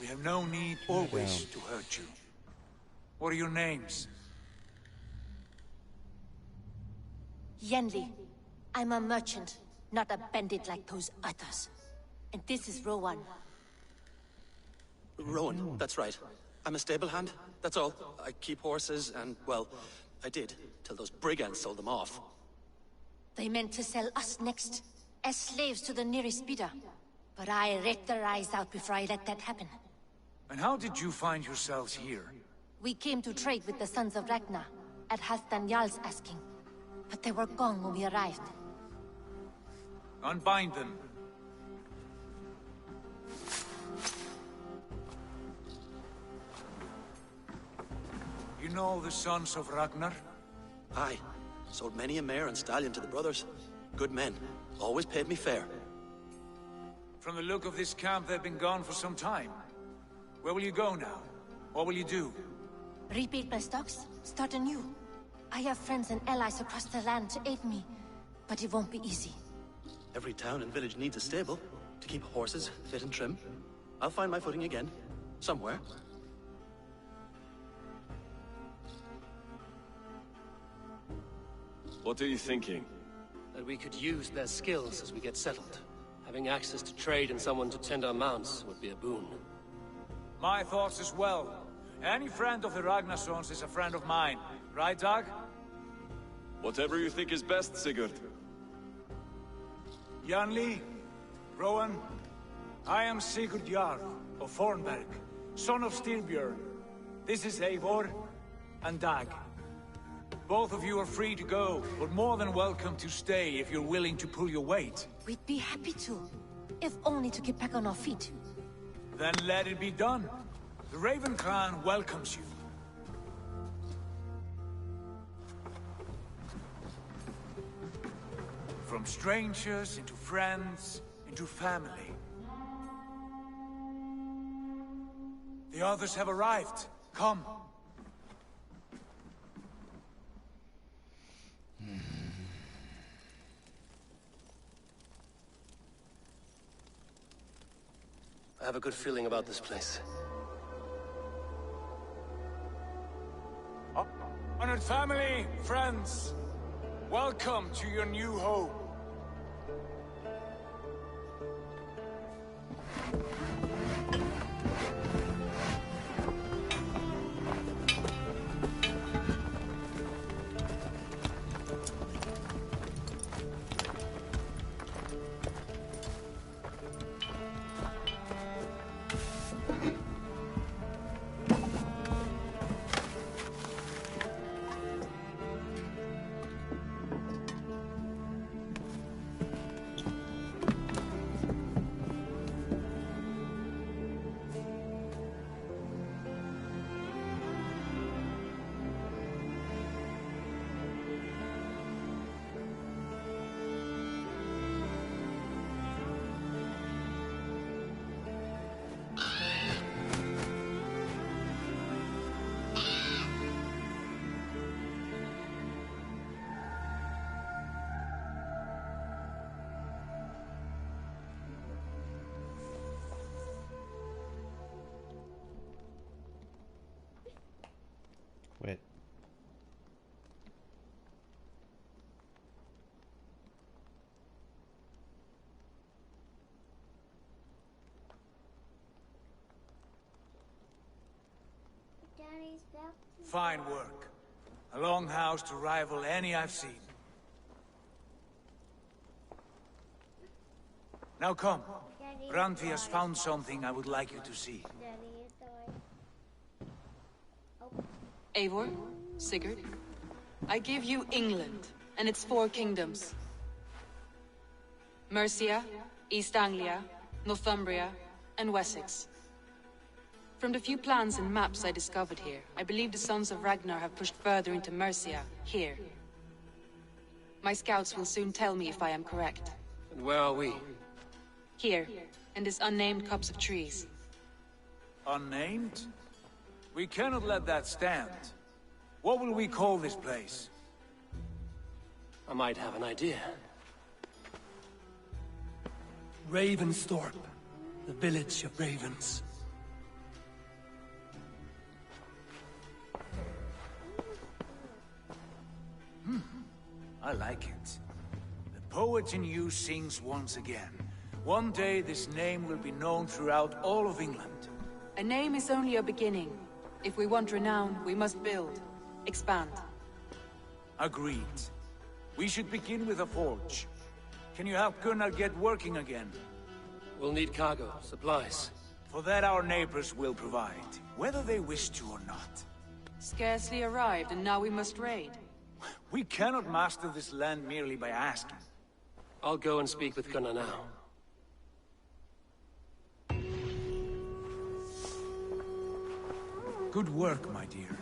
We have no need or wish to hurt you. What are your names? Yenli. I'm a merchant, not a bandit like those others. And this is Rowan. Rowan, that's right. I'm a stable hand, that's all. I keep horses and, well, I did, till those brigands sold them off. They meant to sell us next, as slaves to the nearest bidder. But I raked their eyes out before I let that happen. And how did you find yourselves here? We came to trade with the Sons of Ragnar, at Halfdan Jarl's asking. but they were gone when we arrived. Unbind them. You know the sons of Ragnar? Aye. Sold many a mare and stallion to the brothers. Good men. Always paid me fair. From the look of this camp, they've been gone for some time. Where will you go now? What will you do? Rebuild my stocks, start anew. I have friends and allies across the land to aid me, but it won't be easy. Every town and village needs a stable to keep horses fit and trim. I'll find my footing again. Somewhere. What are you thinking? That we could use their skills as we get settled. Having access to trade and someone to tend our mounts would be a boon. My thoughts as well. Any friend of the Ragnarsons is a friend of mine. Right, Dag? Whatever you think is best, Sigurd. Janli, Rowan, I am Sigurd Jarl of Fornberg, son of Styrbjörn. This is Eivor and Dag. Both of you are free to go, but more than welcome to stay if you're willing to pull your weight. We'd be happy to, if only to get back on our feet. Then let it be done. The Raven Clan welcomes you. From strangers into friends, into family. The others have arrived. Come. I have a good feeling about this place. Honored family, friends, welcome to your new home. Wait. Fine work. A longhouse to rival any I've seen. Now come. Randvi has found something I would like you to see. Eivor, Sigurd, I give you England and its 4 kingdoms. Mercia, East Anglia, Northumbria, and Wessex. From the few plans and maps I discovered here, I believe the Sons of Ragnar have pushed further into Mercia, here. My scouts will soon tell me if I am correct. And where are we? Here, in this unnamed copse of trees. Unnamed? We cannot let that stand. What will we call this place? I might have an idea. Ravensthorpe, the village of ravens. I like it. The poet in you sings once again. One day this name will be known throughout all of England. A name is only a beginning. If we want renown, we must build. Expand. Agreed. We should begin with a forge. Can you help Gunnar get working again? We'll need cargo, supplies. For that our neighbors will provide, whether they wish to or not. Scarcely arrived, and now we must raid. We cannot master this land merely by asking. I'll go and speak with Gunnar now. Good work, my dear.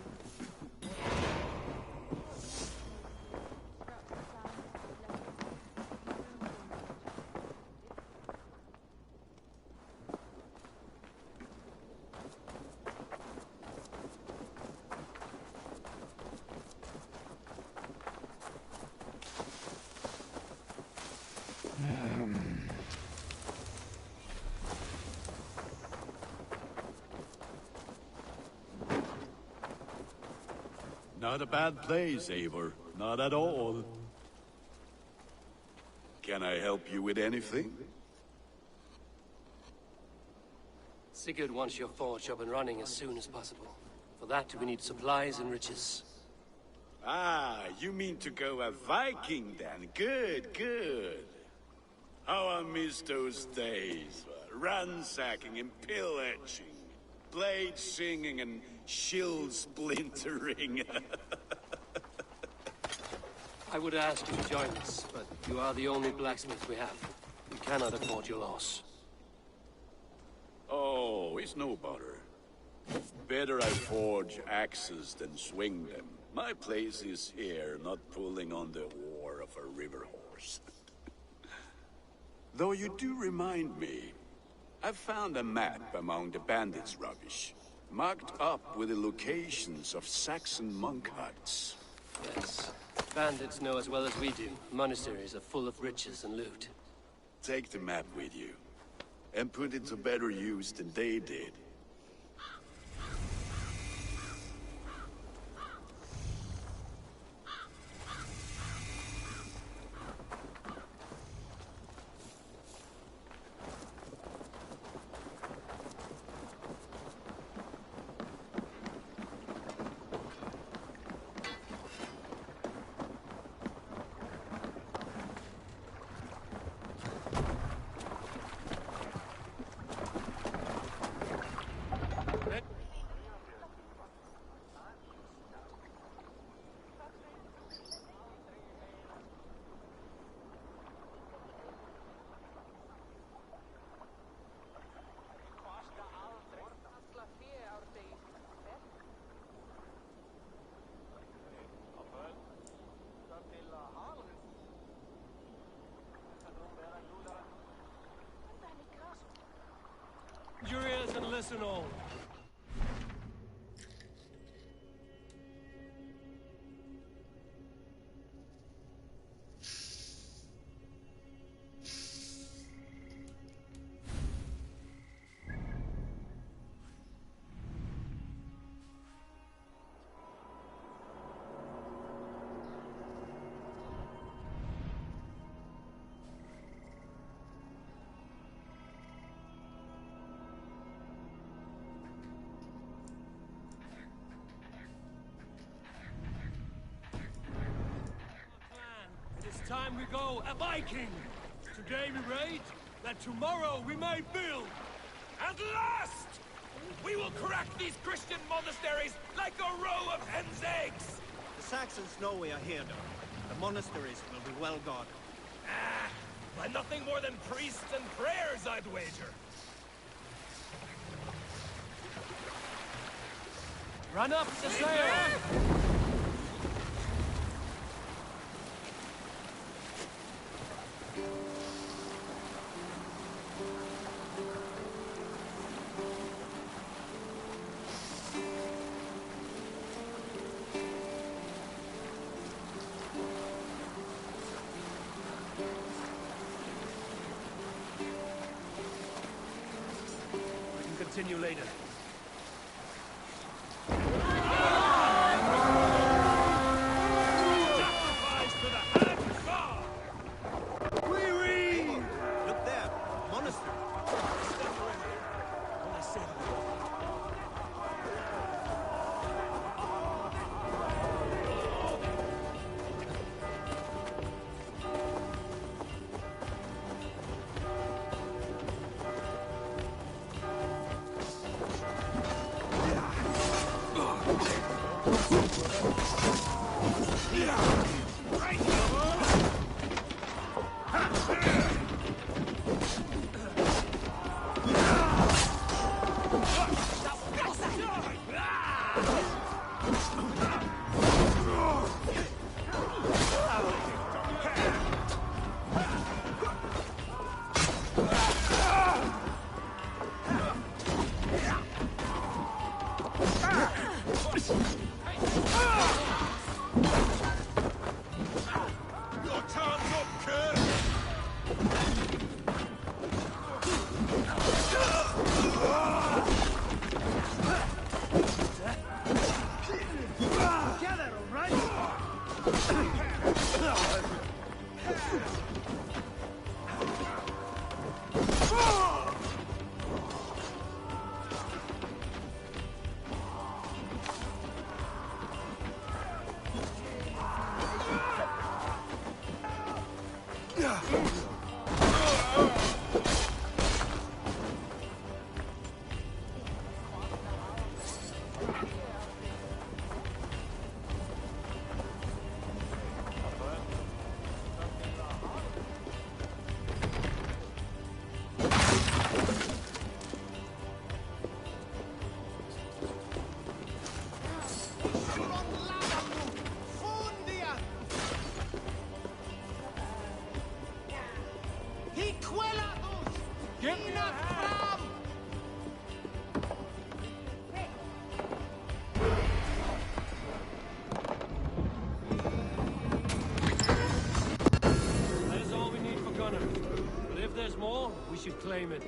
Not a bad place, Eivor. Not at all. Can I help you with anything? Sigurd wants your forge up and running as soon as possible. For that, we need supplies and riches. Ah, you mean to go a Viking then? Good, good. How I miss those days. Ransacking and pillaging. Blade singing and shield splintering. I would ask you to join us, but you are the only blacksmith we have. We cannot afford your loss. Oh, it's no bother. Better I forge axes than swing them. My place is here, not pulling on the oar of a river horse. Though you do remind me, I found a map among the bandits' rubbish, marked up with the locations of Saxon monk huts. Yes. Bandits know as well as we do. Monasteries are full of riches and loot. Take the map with you, and put it to better use than they did. Your ears and listen all. Time we go a Viking! Today we raid, that tomorrow we may build! At last! We will crack these Christian monasteries like a row of hen's eggs! The Saxons know we are here, though. The monasteries will be well guarded. Ah, by nothing more than priests and prayers, I'd wager. Run up the sail! Continue later. Sacrifice to the hand of God! We read! Look there, monastery. What I said. We should claim it.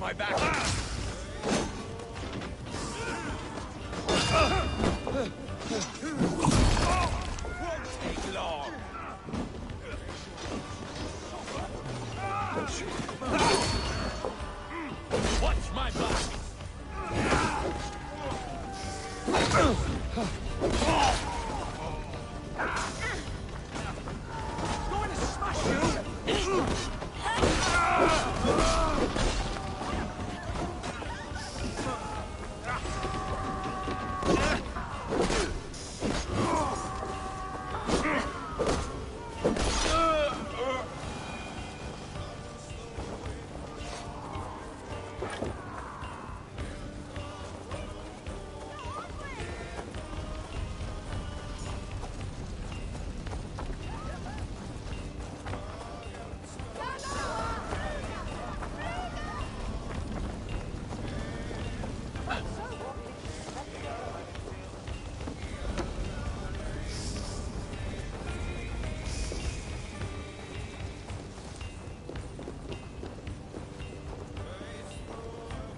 My back. Won't take long. Watch my back. Going to smash you.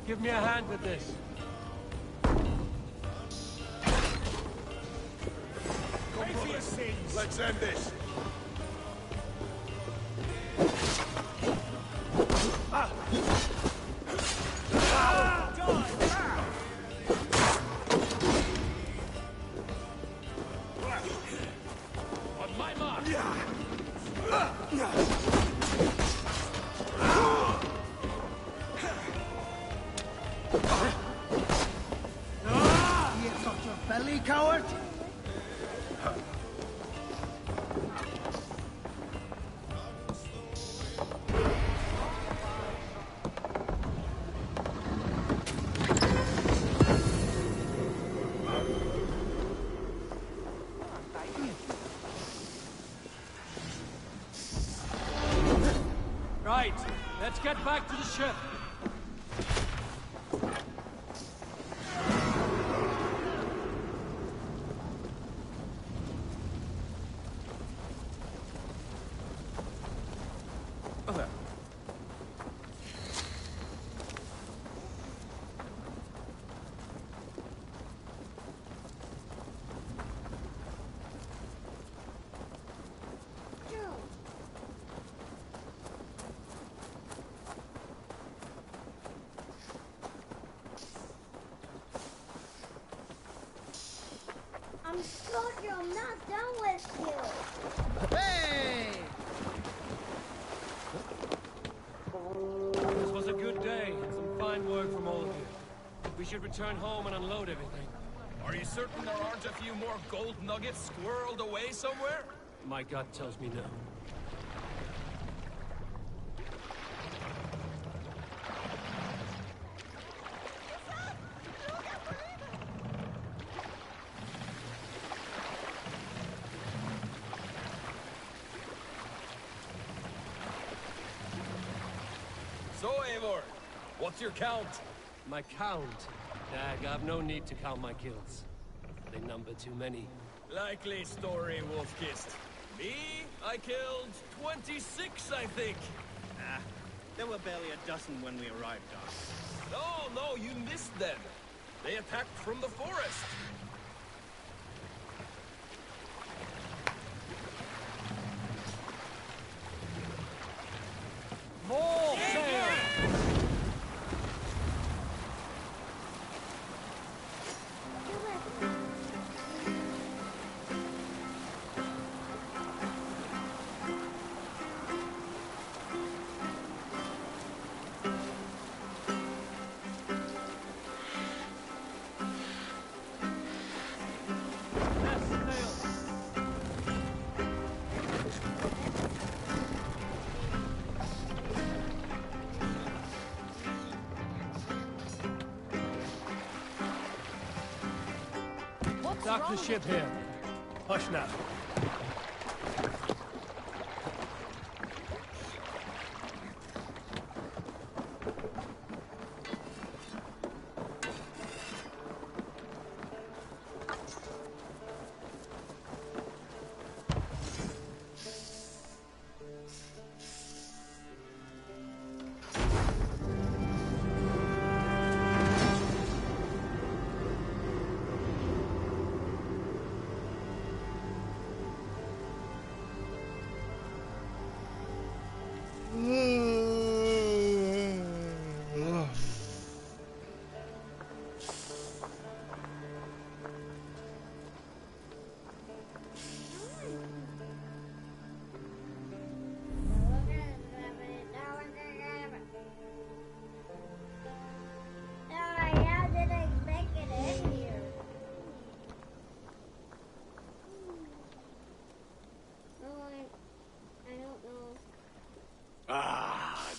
Give me a hand with this. Pay for your sins. Let's end this. On my mark. Get off your belly, coward! Right, let's get back to the ship. I'm sorry, I'm not done with you. Hey! This was a good day. Some fine work from all of you. We should return home and unload everything. Are you certain there aren't a few more gold nuggets squirreled away somewhere? My gut tells me no. So, Eivor, what's your count? My count? Dag, I've no need to count my kills. They number too many. Likely story, Wolfkist. Me? I killed 26, I think. Ah, there were barely a dozen when we arrived, Doc. No, you missed them. They attacked from the forest. More sail! Dock the ship here. Hush now.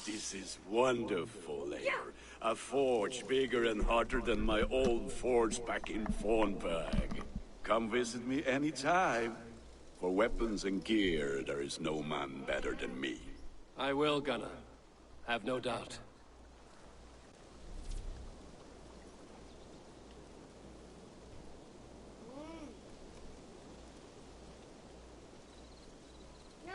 This is wonderful, Eivor. A forge bigger and hotter than my old forge back in Fornburg. Come visit me anytime. For weapons and gear, there is no man better than me. I will, Gunnar. Have no doubt. No.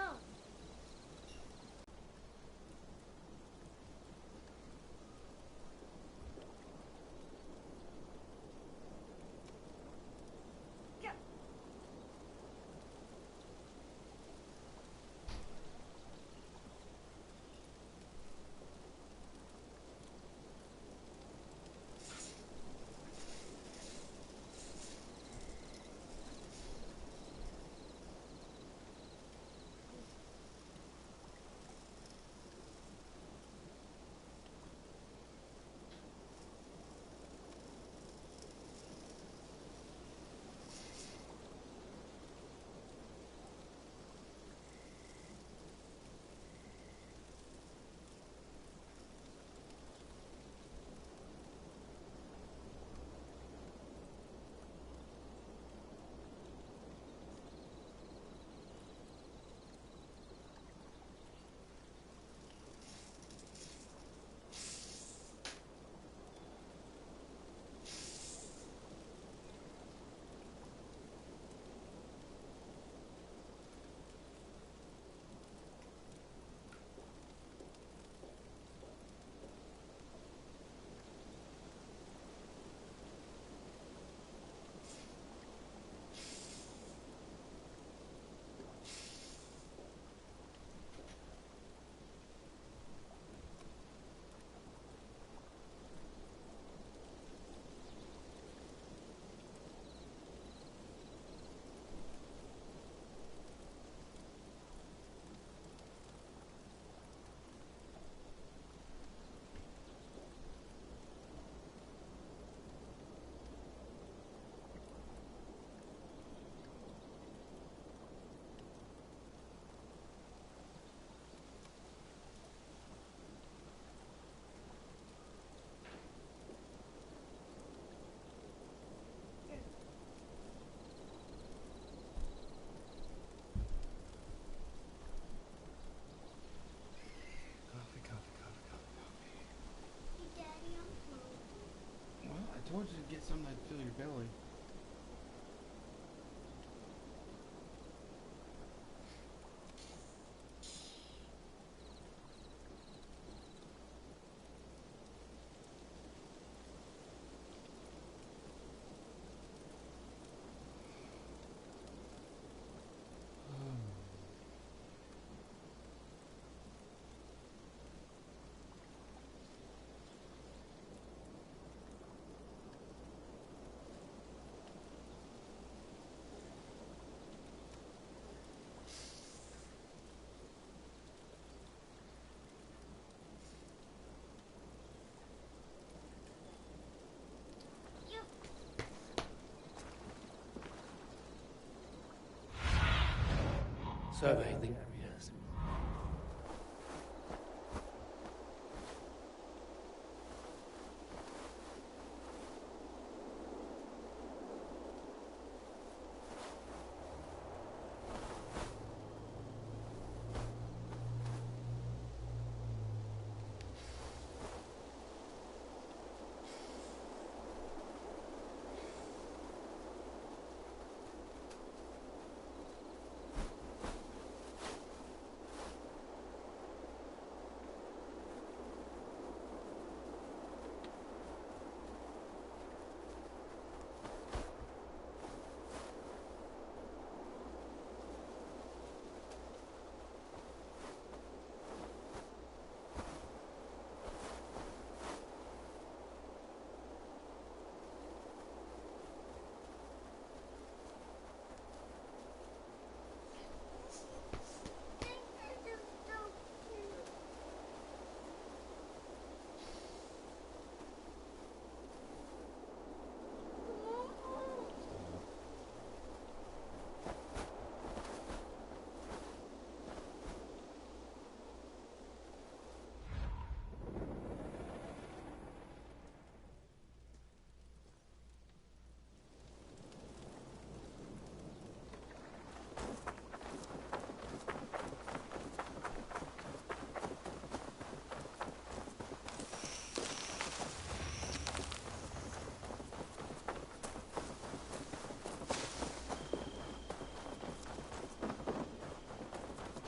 something that'd fill your belly. Survey the areas.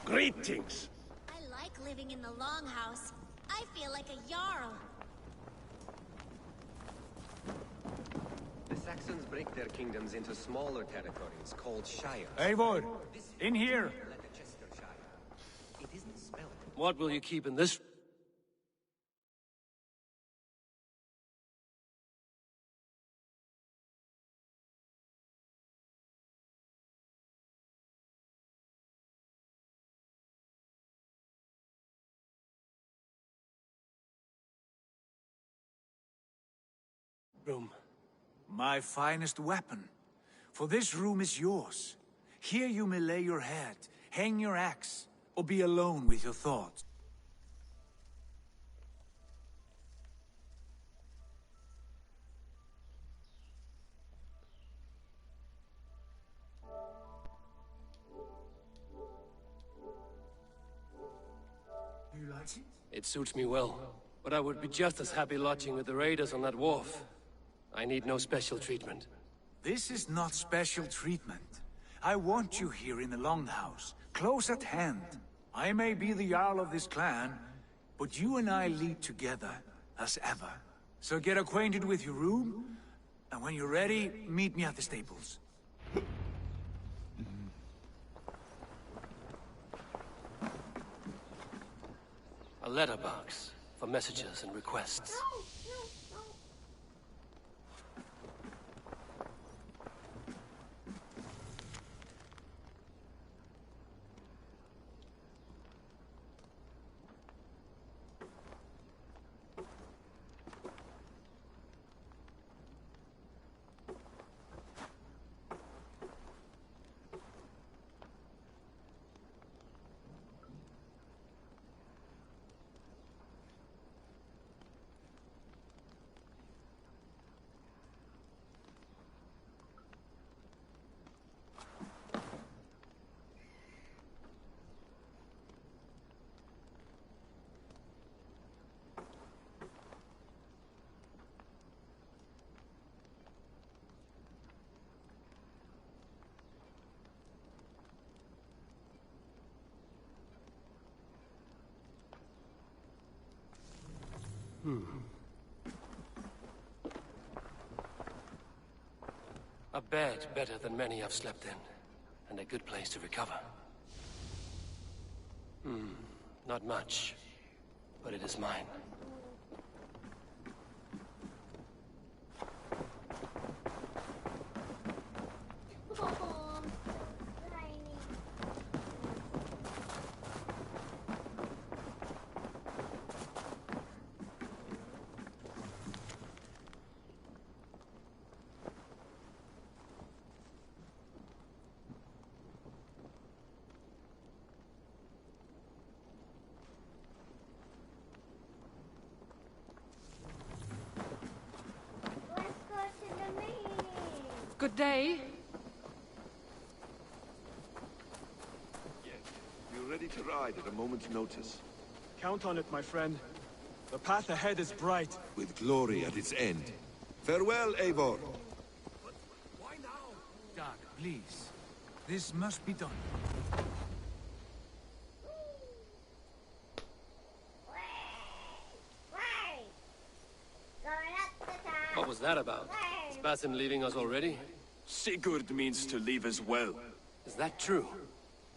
Greetings. I like living in the Longhouse. I feel like a Jarl. The Saxons break their kingdoms into smaller territories called shires. Eivor, in here. It isn't spelled. What will you keep in this? Room. My finest weapon. For this room is yours. Here you may lay your head, hang your axe, or be alone with your thoughts. You like it? It suits me well, but I would be just as happy lodging with the raiders on that wharf. I need no special treatment. This is not special treatment. I want you here in the Longhouse, close at hand. I may be the Jarl of this clan, but you and I lead together, as ever. So get acquainted with your room, and when you're ready, meet me at the stables. A letterbox for messages and requests. A bed better than many I've slept in, and a good place to recover. Not much, but it is mine. Good day. Yes. We're ready to ride at a moment's notice. Count on it, my friend. The path ahead is bright. With glory at its end. Farewell, Eivor. Why now? Doc, please. This must be done. What was that about? Is Basim leaving us already? Sigurd means to leave as well. Is that true?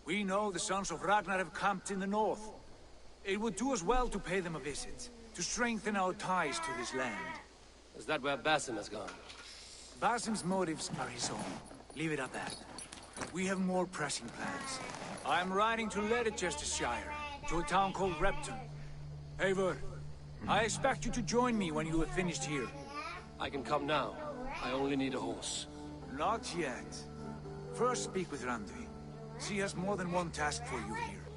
We know the sons of Ragnar have camped in the north. It would do us well to pay them a visit, to strengthen our ties to this land. Is that where Basim has gone? Basim's motives are his own. Leave it at that. We have more pressing plans. I am riding to Leicestershire, to a town called Repton. Eivor, I expect you to join me when you have finished here. I can come now. I only need a horse. Not yet. First speak with Randi. She has more than one task for you here.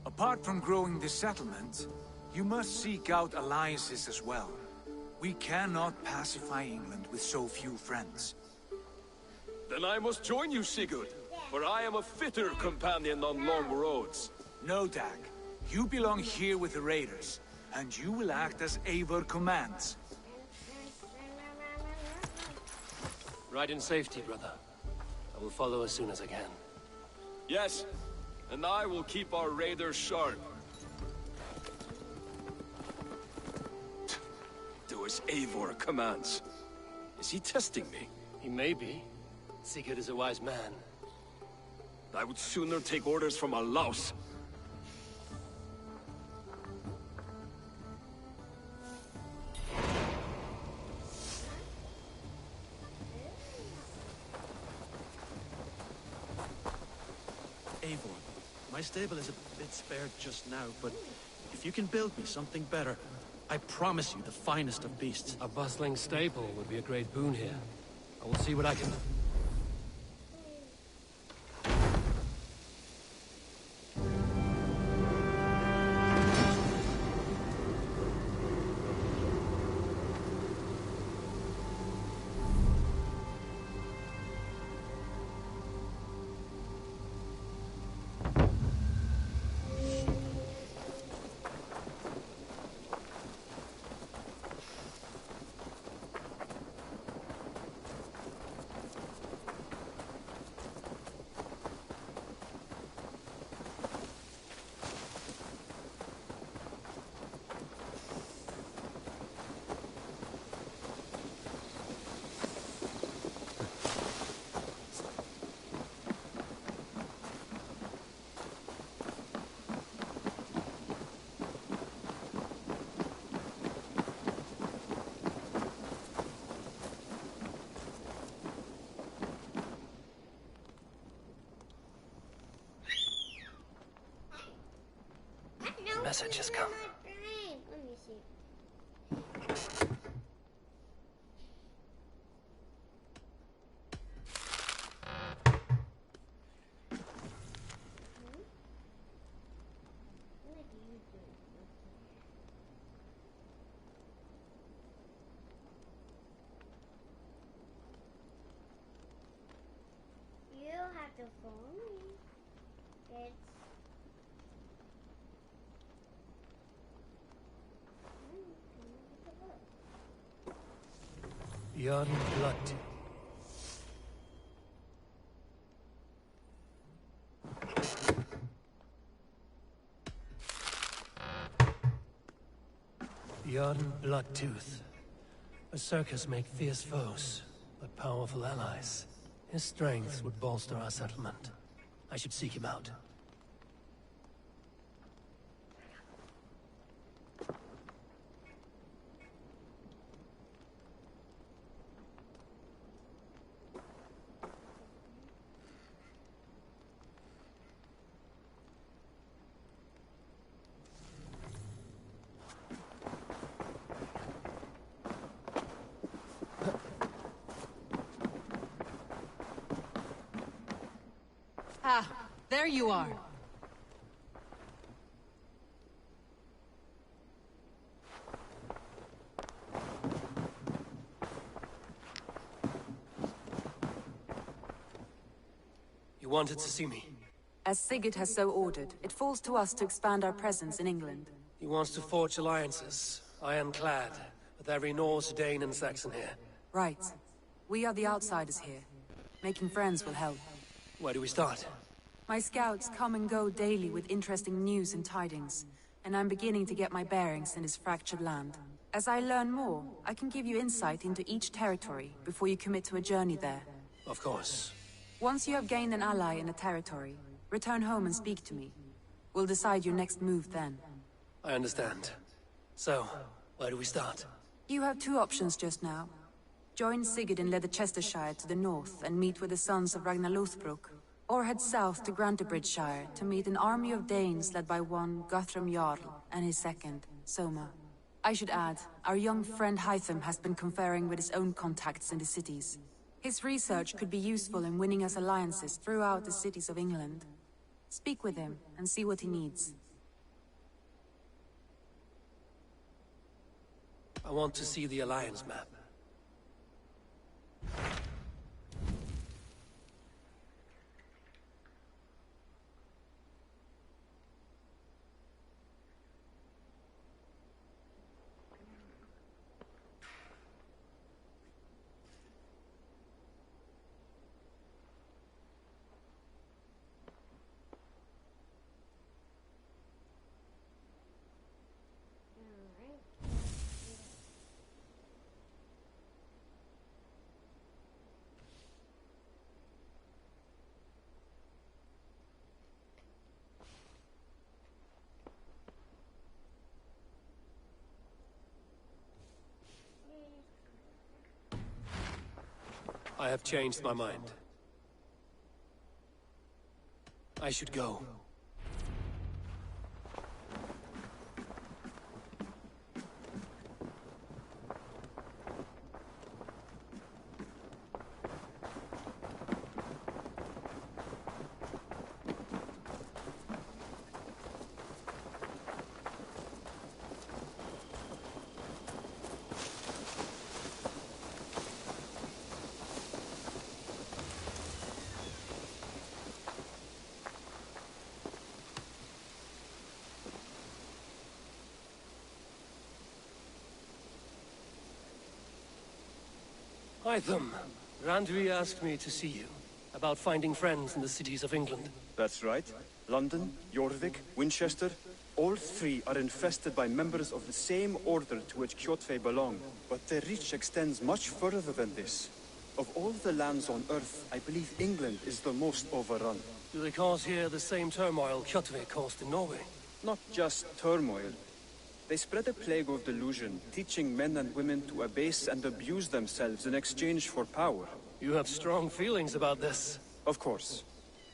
Apart from growing this settlement, you must seek out alliances as well. We cannot pacify England with so few friends. Then I must join you, Sigurd, for I am a fitter companion on long roads. No, Dag. You belong here with the raiders, and you will act as Eivor commands. Ride in safety, brother. I will follow as soon as I can. Yes, and I will keep our raiders sharp. Do as Eivor commands. Is he testing me? He may be. Sigurd is a wise man. I would sooner take orders from a louse. Eivor, my stable is a bit spared just now, but if you can build me something better, I promise you the finest of beasts. A bustling stable would be a great boon here. I will see what I can... Message has come. Let me see. You have to phone me. It's Young blood. Bjorn Bloodtooth. Berserkers make fierce foes, but powerful allies. His strength would bolster our settlement. I should seek him out. Ah, there you are. You wanted to see me? As Sigurd has so ordered, it falls to us to expand our presence in England. He wants to forge alliances, ironclad, with every Norse, Dane, and Saxon here. Right. We are the outsiders here. Making friends will help. Where do we start? My scouts come and go daily with interesting news and tidings, and I'm beginning to get my bearings in this fractured land. As I learn more, I can give you insight into each territory before you commit to a journey there. Of course. Once you have gained an ally in a territory, return home and speak to me. We'll decide your next move then. I understand. So, where do we start? You have two options just now. Join Sigurd in Leicestershire to the north and meet with the sons of Ragnar Lothbrok, or head south to Grantebridgeshire to meet an army of Danes led by one Guthrum Jarl and his second, Soma. I should add, our young friend Hytham has been conferring with his own contacts in the cities. His research could be useful in winning us alliances throughout the cities of England. Speak with him and see what he needs. I want to see the alliance map. I have changed my mind. I should go. Hytham, Randvi asked me to see you, about finding friends in the cities of England. That's right. London, Jorvik, Winchester, all three are infested by members of the same order to which Kjotve belong. But their reach extends much further than this. Of all the lands on Earth, I believe England is the most overrun. Do they cause here the same turmoil Kjotve caused in Norway? Not just turmoil. They spread a plague of delusion, teaching men and women to abase and abuse themselves in exchange for power. You have strong feelings about this. Of course.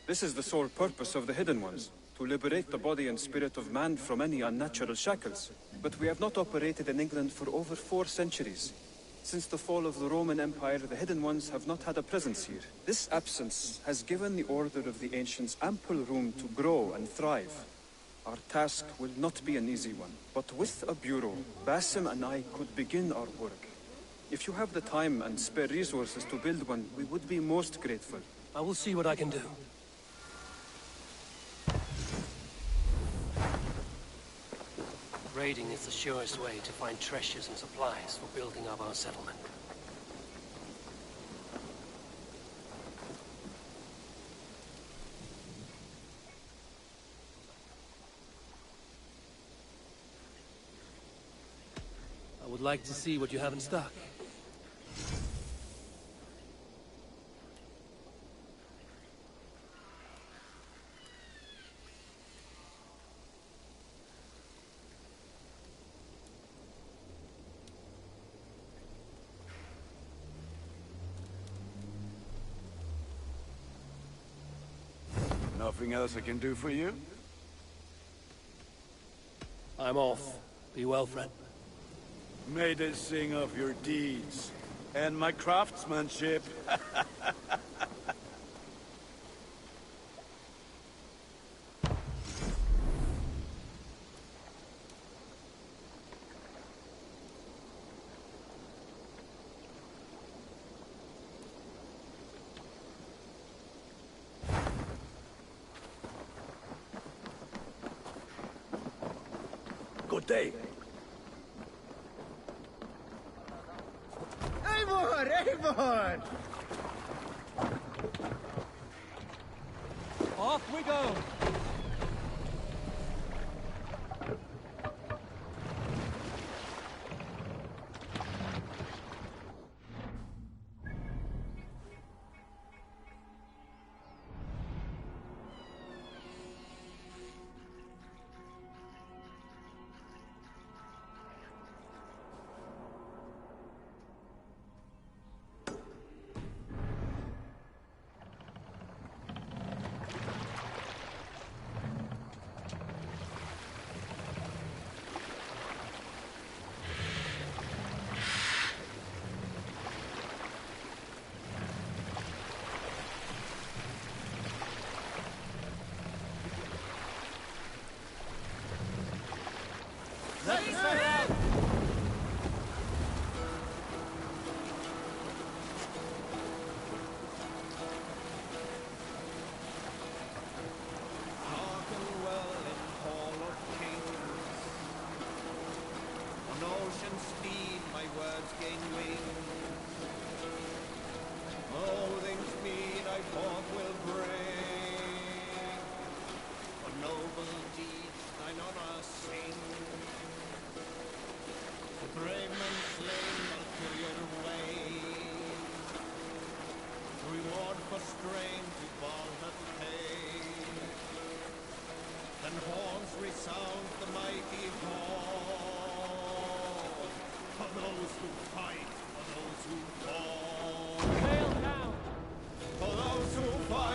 This is the sole purpose of the Hidden Ones, to liberate the body and spirit of man from any unnatural shackles. But we have not operated in England for over 4 centuries. Since the fall of the Roman Empire, the Hidden Ones have not had a presence here. This absence has given the Order of the Ancients ample room to grow and thrive. Our task will not be an easy one, but with a bureau, Basim and I could begin our work. If you have the time and spare resources to build one, we would be most grateful. I will see what I can do. Raiding is the surest way to find treasures and supplies for building up our settlement. would like to see what you have in stock. Nothing else I can do for you? I'm off. Be well, friend. May they sing of your deeds and my craftsmanship. Good day. Eivor! Eivor! Off we go!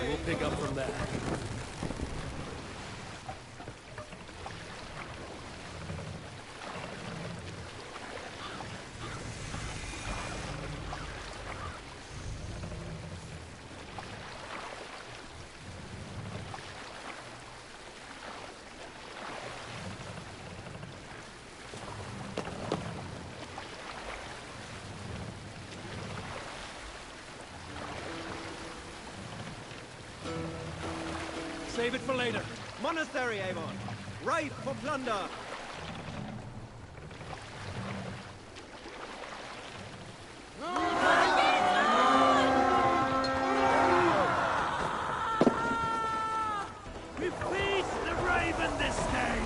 We'll pick up from there. Save it for later. Monastery, Avon. Ripe for plunder. We feast the raven this day!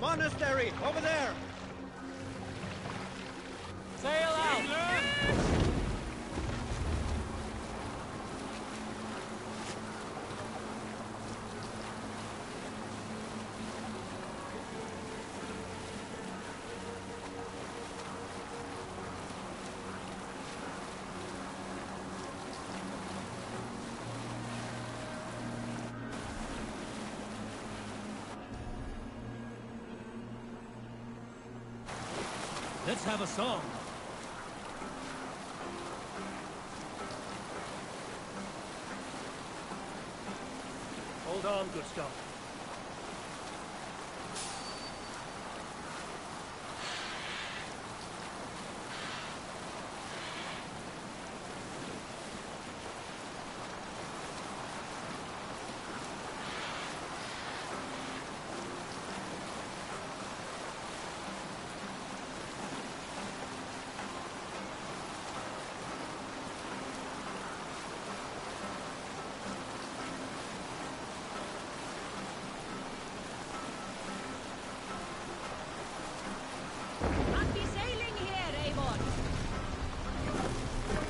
Monastery, over there! Sail out! Let's have a song. Hold on, good stuff.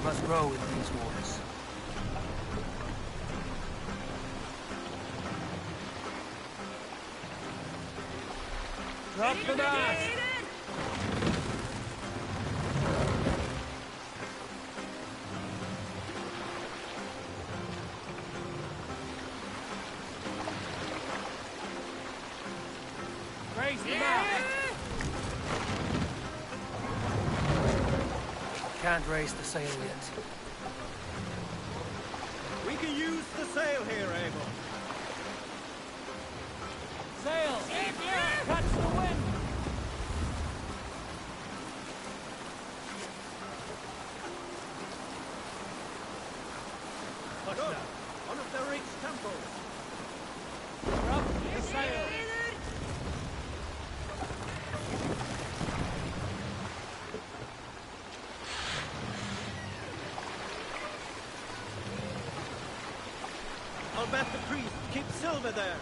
Must grow in these waters. Drop the knife! Raise the mast! Can't raise the sail yet. We can use the sail here, Avon. Sail! Catch the wind! Look, one of the rich temples. Drop the sail! I'll bet the priest keeps silver there.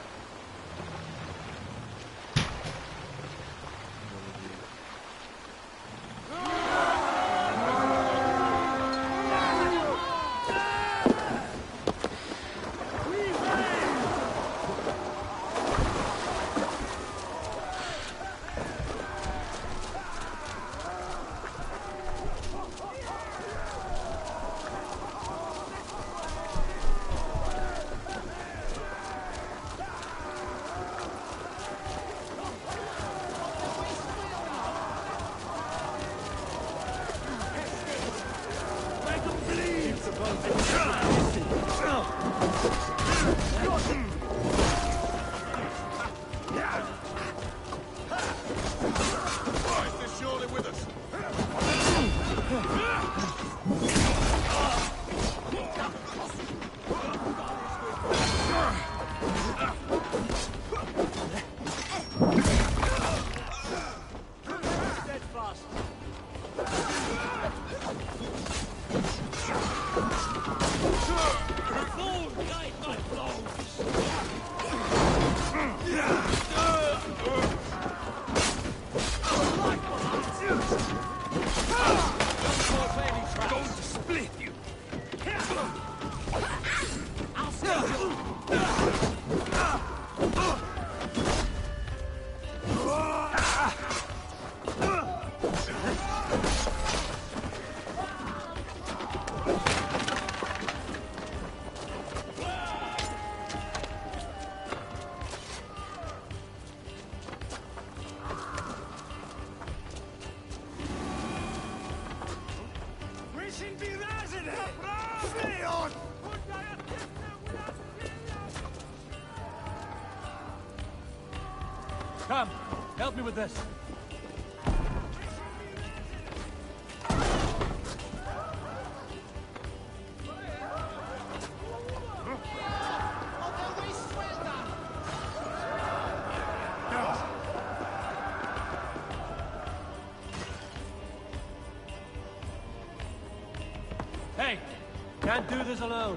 Come, help me with this. Hey, can't do this alone.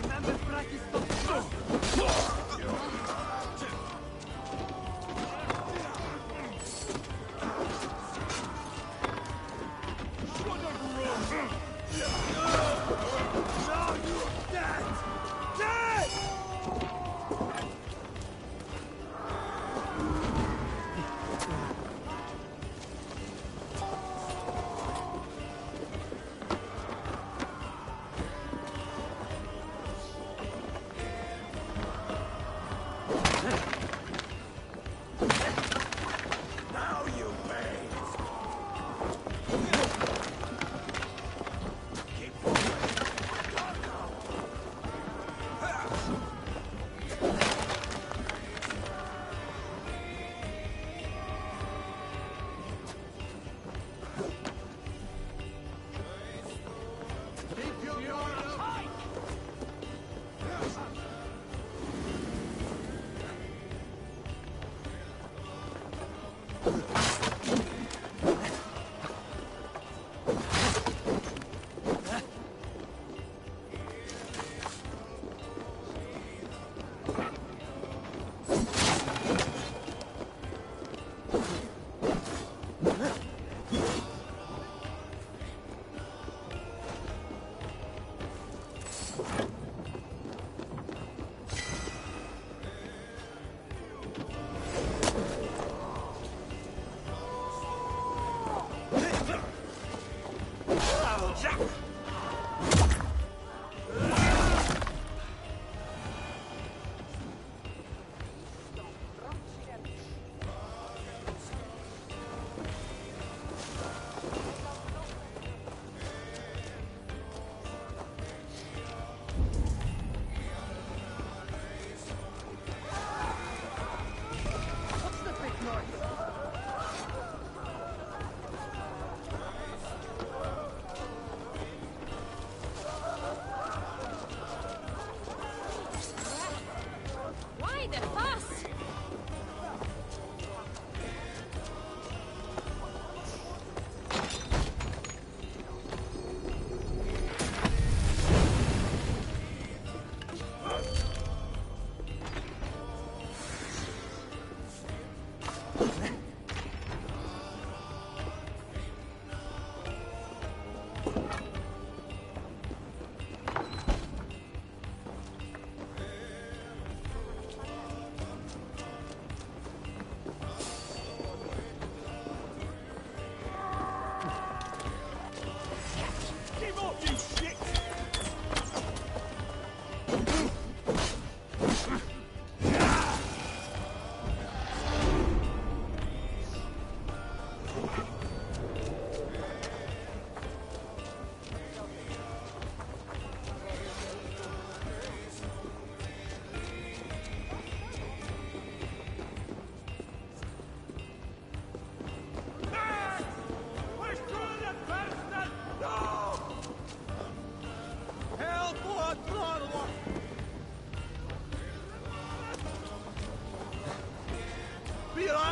Remember practice.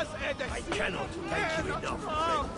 I cannot thank you enough, friend.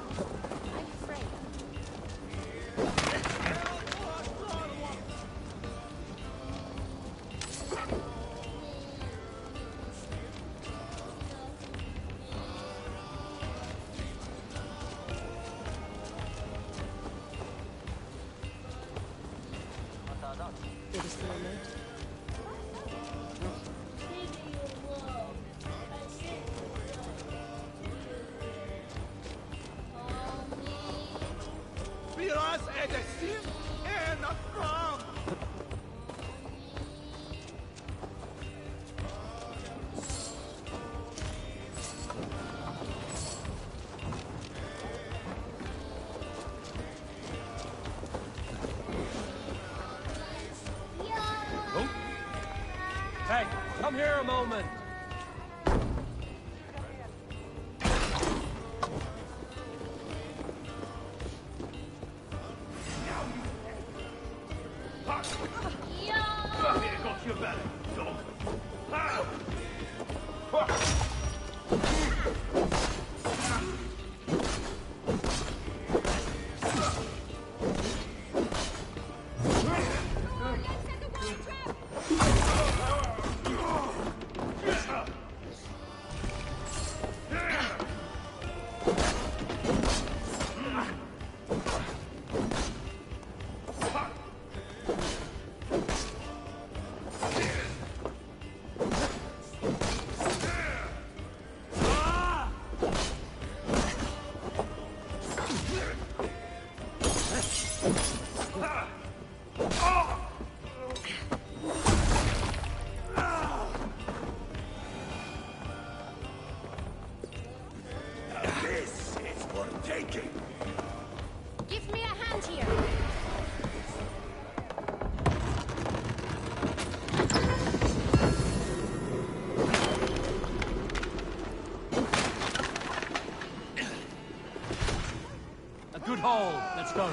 Hey, come here a moment. Got your back, dog. This is for taking. Give me a hand here. A good haul. Let's go.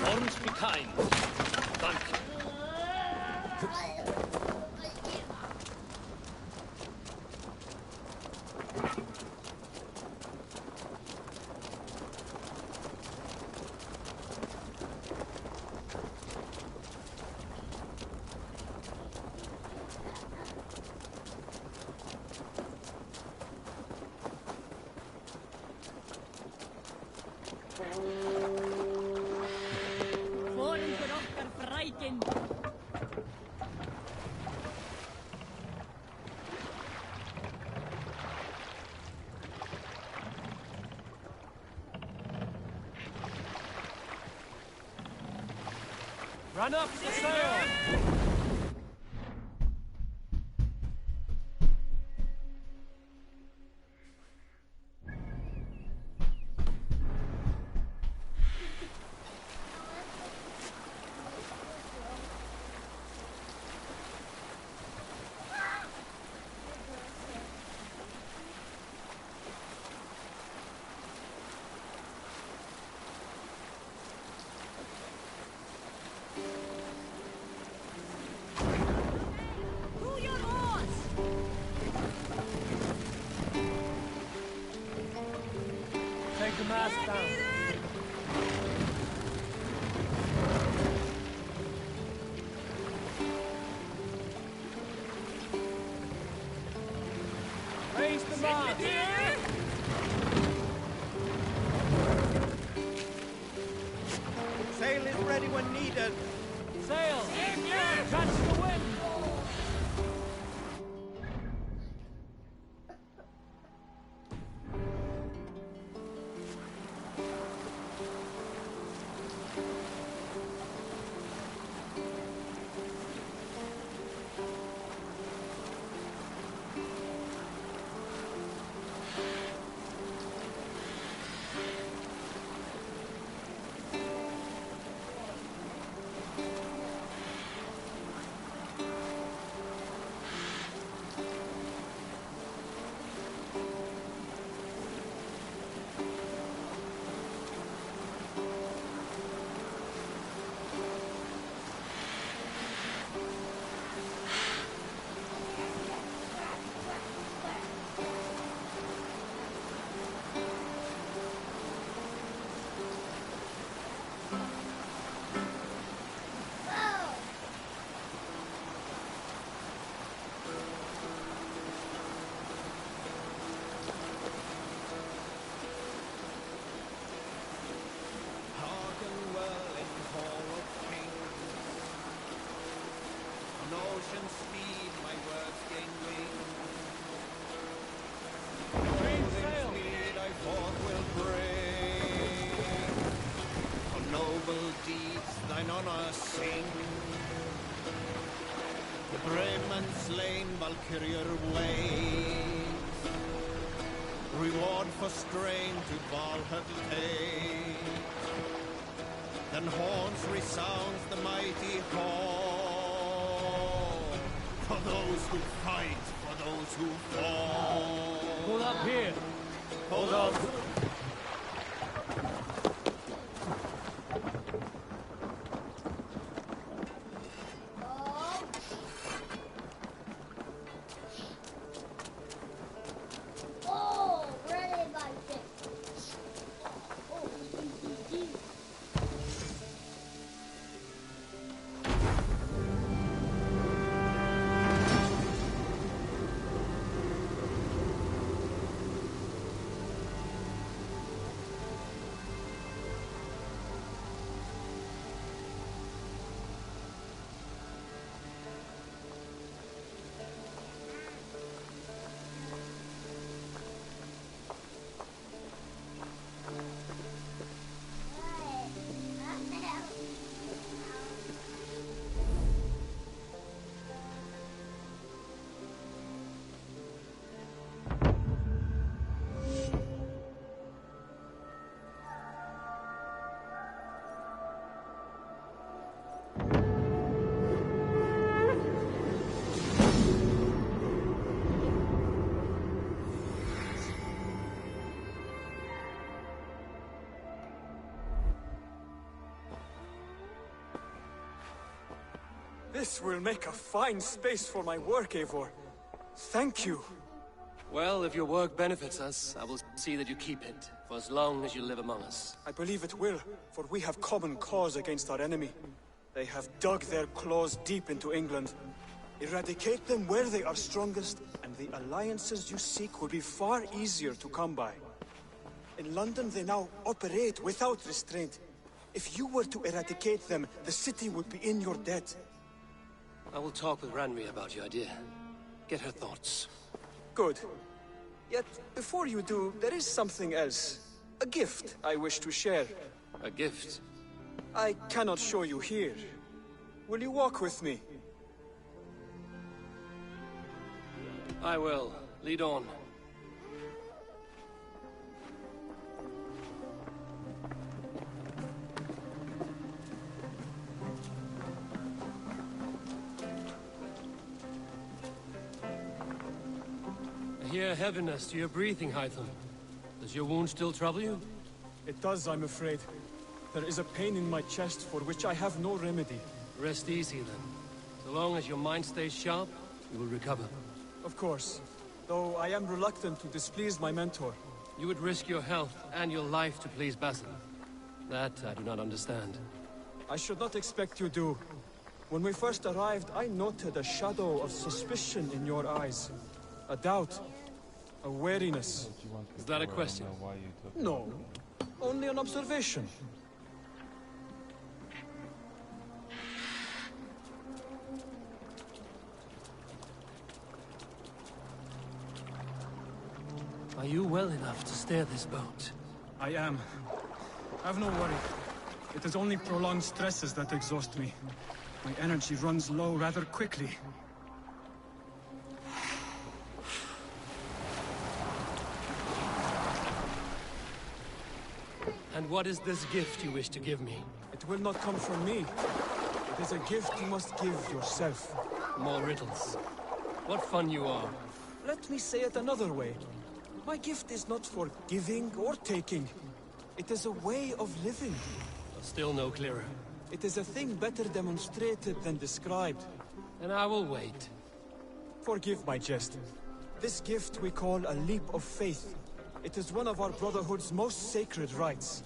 Orange be kind. Thank you. Run up the sail! Take the mast down. Raise the mast. Sail is ready when needed. Sail! Catch the wind! sing. The brave man slain Valkyrier waits. Reward for strain to Valhall take. Then horns resounds the mighty hall. For those who fight, for those who fall. Hold up here. Hold on. Oh, ready by six. Oh, This will make a fine space for my work, Eivor. Thank you. Well, if your work benefits us, I will see that you keep it, for as long as you live among us. I believe it will, for we have common cause against our enemy. They have dug their claws deep into England. Eradicate them where they are strongest, and the alliances you seek will be far easier to come by. In London, they now operate without restraint. If you were to eradicate them, the city would be in your debt. I will talk with Ranri about your idea. Get her thoughts. Good. Yet, before you do, there is something else. A gift I wish to share. A gift? I cannot show you here. Will you walk with me? I will. Lead on. I hear heaviness to your breathing, Hytham. Does your wound still trouble you? It does, I'm afraid. There is a pain in my chest for which I have no remedy. Rest easy, then. So long as your mind stays sharp, you will recover. Of course. Though I am reluctant to displease my mentor. You would risk your health and your life to please Basil. That I do not understand. I should not expect you do. When we first arrived, I noted a shadow of suspicion in your eyes. A doubt. A wariness. Is that a question? No. Only an observation. Are you well enough to steer this boat? I am. Have no worry. It is only prolonged stresses that exhaust me. My energy runs low rather quickly. And what is this gift you wish to give me? It will not come from me. It is a gift you must give yourself. More riddles. What fun you are. Let me say it another way. My gift is not for giving or taking. It is a way of living. Still no clearer. It is a thing better demonstrated than described. And I will wait. Forgive my jest. This gift we call a leap of faith. It is one of our Brotherhood's most sacred rites.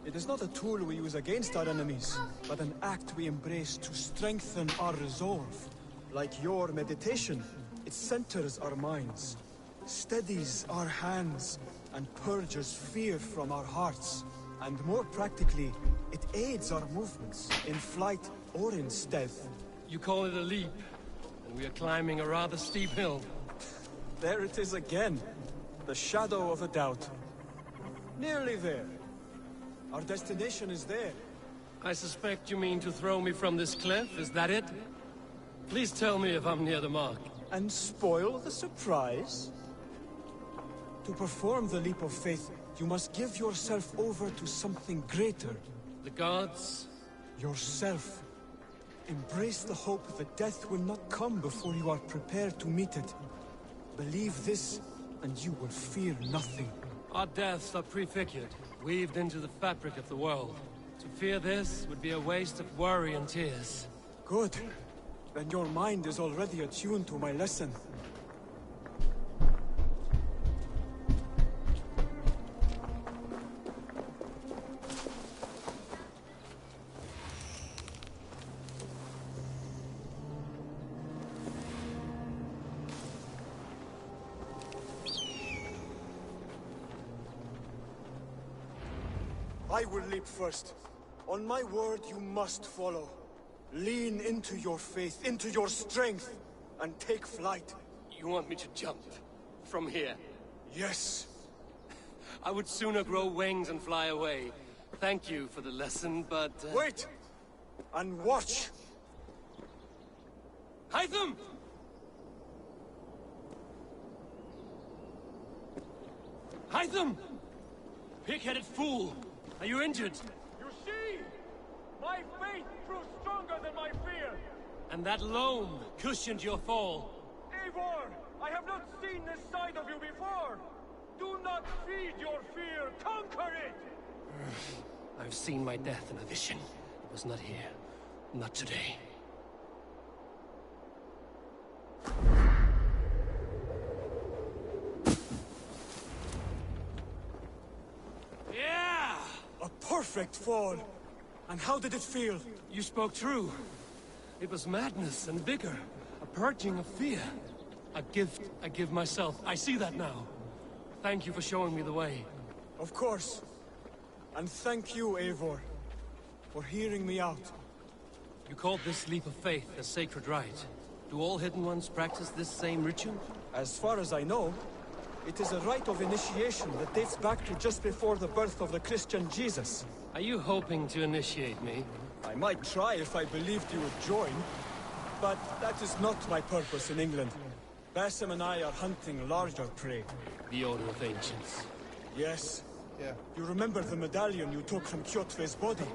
It is not a tool we use against our enemies, but an act we embrace to strengthen our resolve. Like your meditation, it centers our minds, steadies our hands, and purges fear from our hearts. And more practically, it aids our movements, in flight or in stealth. You call it a leap, and we are climbing a rather steep hill. There it is again. The shadow of a doubt. Nearly there. Our destination is there. I suspect you mean to throw me from this cliff, is that it? Please tell me if I'm near the mark. And spoil the surprise? To perform the leap of faith, you must give yourself over to something greater. The gods? Yourself. Embrace the hope that death will not come before you are prepared to meet it. Believe this, and you will fear nothing. Our deaths are prefigured, weaved into the fabric of the world. To fear this would be a waste of worry and tears. Good. Then your mind is already attuned to my lesson. I will leap first. On my word, you must follow. Lean into your faith, into your strength, and take flight. You want me to jump? From here? Yes. I would sooner grow wings and fly away. Thank you for the lesson, but... Wait! And watch! Hytham! Hytham! Pig-headed fool! Are you injured? You see? My faith proved stronger than my fear! And that loam cushioned your fall. Eivor! I have not seen this side of you before! Do not feed your fear, conquer it! I've seen my death in a vision. It was not here. Not today. Yeah! A perfect fall! And how did it feel? You spoke true. It was madness and vigor. A purging of fear. A gift I give myself. I see that now. Thank you for showing me the way. Of course. And thank you, Eivor, for hearing me out. You called this leap of faith a sacred rite. Do all Hidden Ones practice this same ritual? As far as I know, it is a rite of initiation that dates back to just before the birth of the Christian Jesus. Are you hoping to initiate me? I might try if I believed you would join, but that is not my purpose in England. Basim and I are hunting larger prey. The Order of Ancients. Yes. Yeah. You remember the medallion you took from Kjotve's body?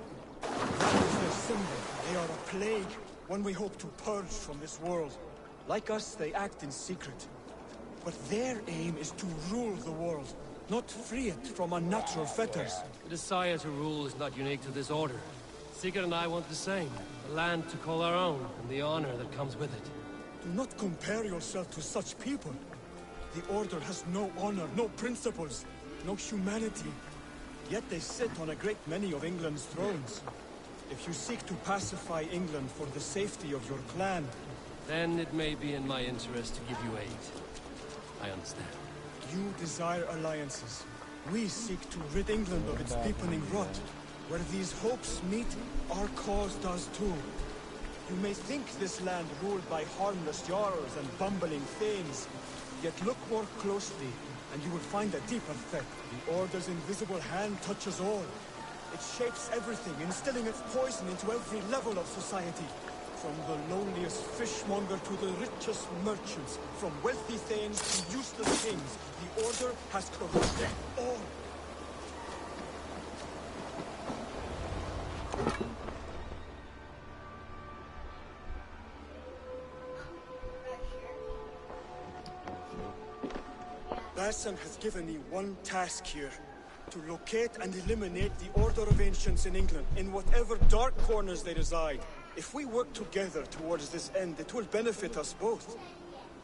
That is their symbol. They are a plague, one we hope to purge from this world. Like us, they act in secret. But their aim is to rule the world, not free it from unnatural fetters. The desire to rule is not unique to this order. Sigurd and I want the same. A land to call our own, and the honor that comes with it. Do not compare yourself to such people. The Order has no honor, no principles, no humanity. Yet they sit on a great many of England's thrones. If you seek to pacify England for the safety of your clan... Then it may be in my interest to give you aid. I understand. You desire alliances. We seek to rid England of its deepening rot. Where these hopes meet, our cause does too. You may think this land ruled by harmless jarls and bumbling thanes. Yet look more closely, and you will find a deeper threat. The Order's invisible hand touches all. It shapes everything, instilling its poison into every level of society. From the lowliest fishmonger to the richest merchants, from wealthy thanes to useless kings, the Order has corrupted all. Basim has given me one task here. To locate and eliminate the Order of Ancients in England, in whatever dark corners they reside. If we work together towards this end, it will benefit us both.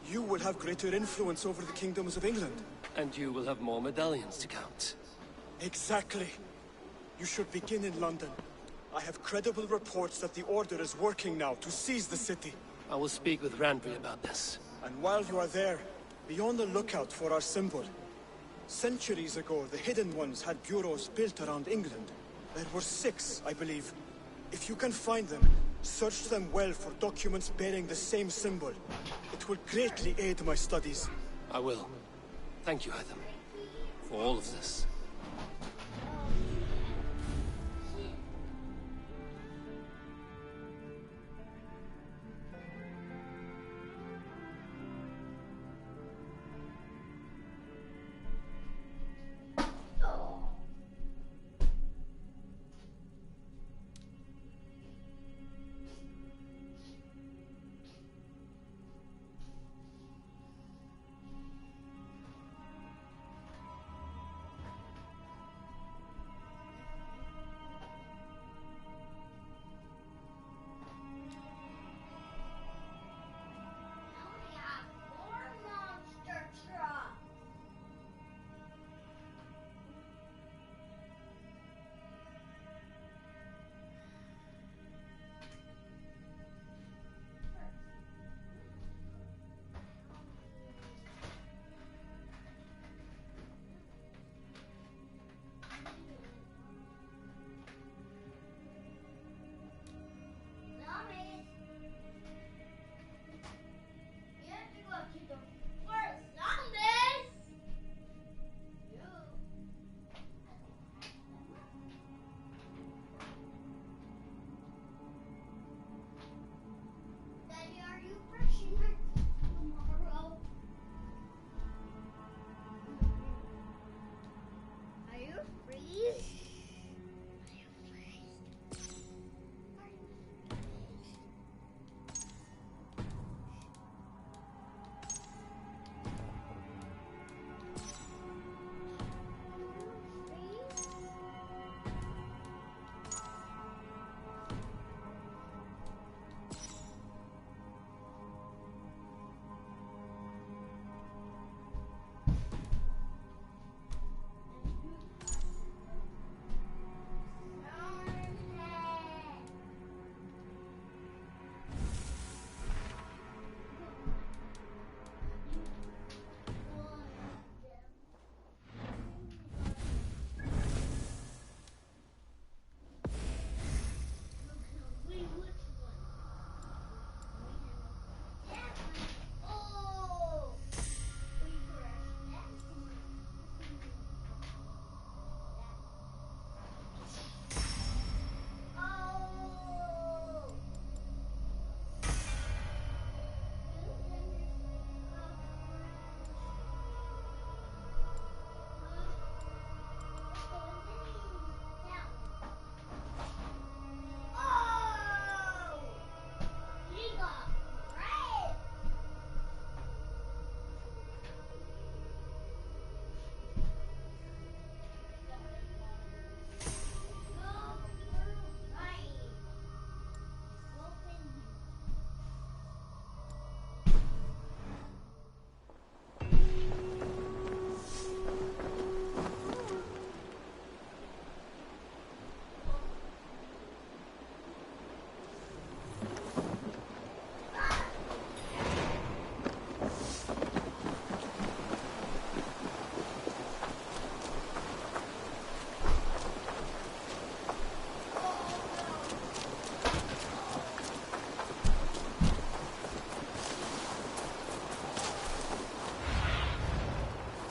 You will have greater influence over the kingdoms of England. And you will have more medallions to count. Exactly. You should begin in London. I have credible reports that the Order is working now to seize the city. I will speak with Randvi about this. And while you are there, be on the lookout for our symbol. Centuries ago, the Hidden Ones had bureaus built around England. There were 6, I believe. If you can find them, search them well for documents bearing the same symbol. It will greatly aid my studies. I will. Thank you, Hytham, for all of this.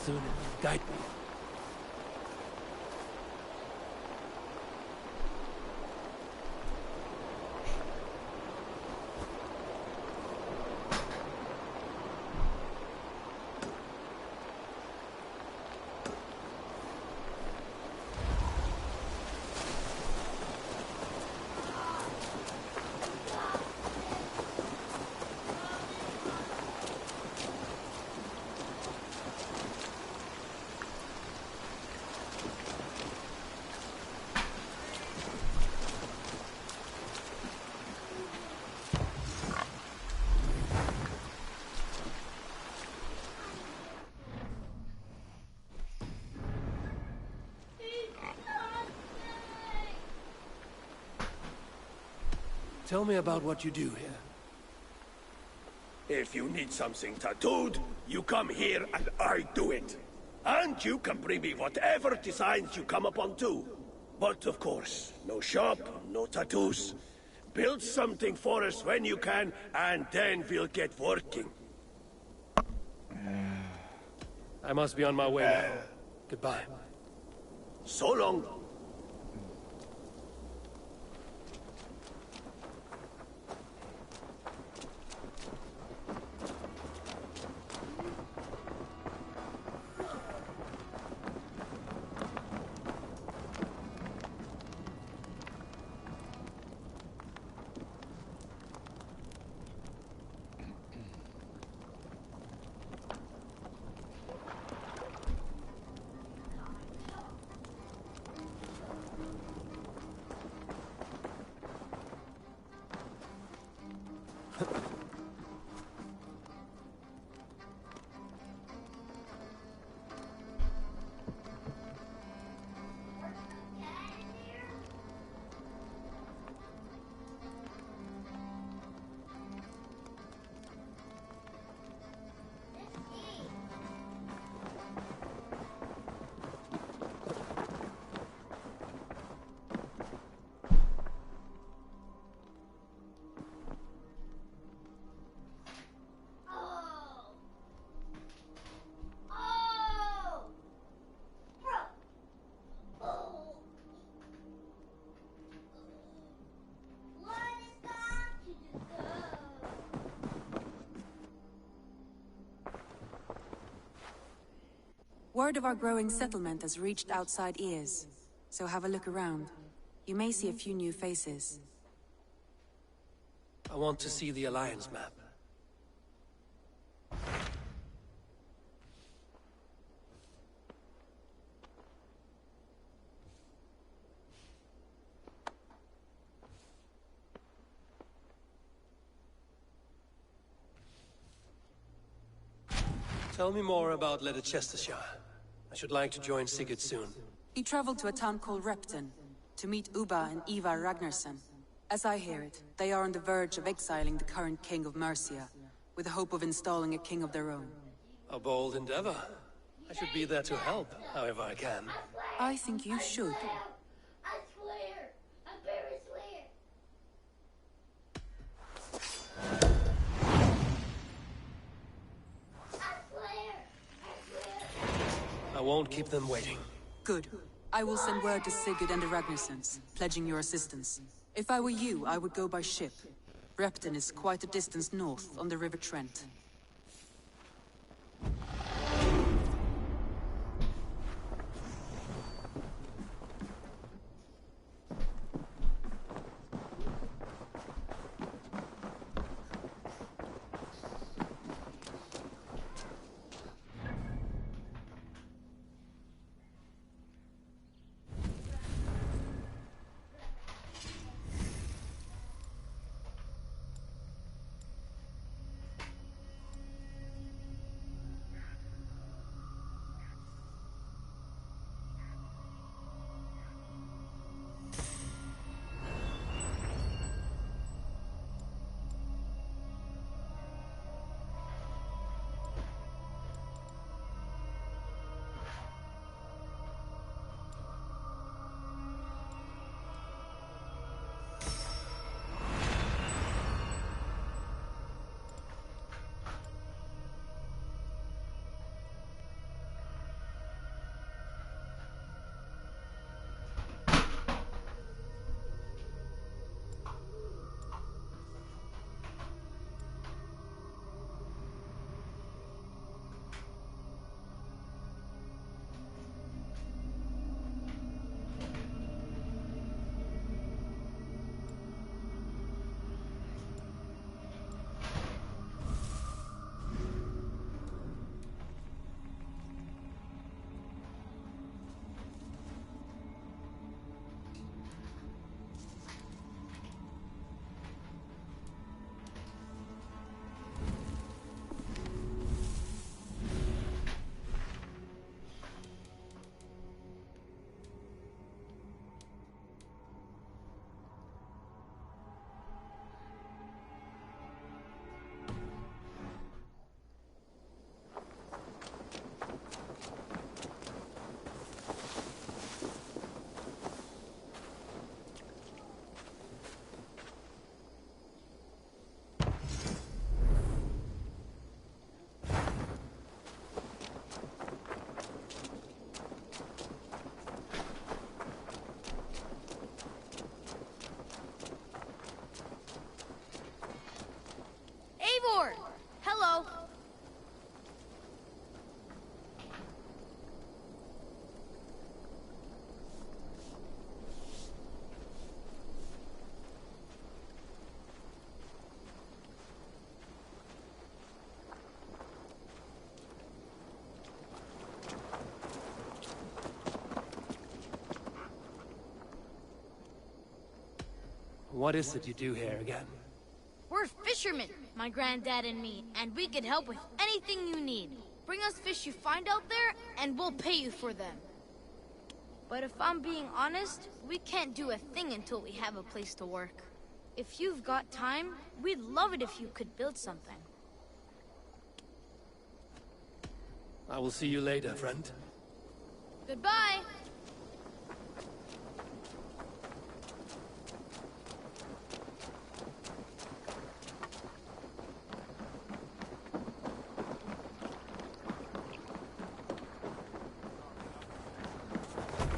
Soon, guide me. Tell me about what you do here. If you need something tattooed, you come here and I do it. And you can bring me whatever designs you come upon too. But of course, no shop, no tattoos. Build something for us when you can, and then we'll get working. I must be on my way now. Goodbye. So long. Word of our growing settlement has reached outside ears, so have a look around. You may see a few new faces. I want to see the Alliance map. Tell me more about Leicestershire. I should like to join Sigurd soon. He traveled to a town called Repton to meet Ubba and Ivar Ragnarsson. As I hear it, they are on the verge of exiling the current king of Mercia, with the hope of installing a king of their own. A bold endeavor. I should be there to help, however I can. I think you should. I swear! I very swear! I won't keep them waiting. Good. I will send word to Sigurd and the Ragnarssons, pledging your assistance. If I were you, I would go by ship. Repton is quite a distance north on the River Trent. What is it you do here again? We're fishermen, my granddad and me, and we can help with anything you need. Bring us fish you find out there, and we'll pay you for them. But if I'm being honest, we can't do a thing until we have a place to work. If you've got time, we'd love it if you could build something. I will see you later, friend. Goodbye!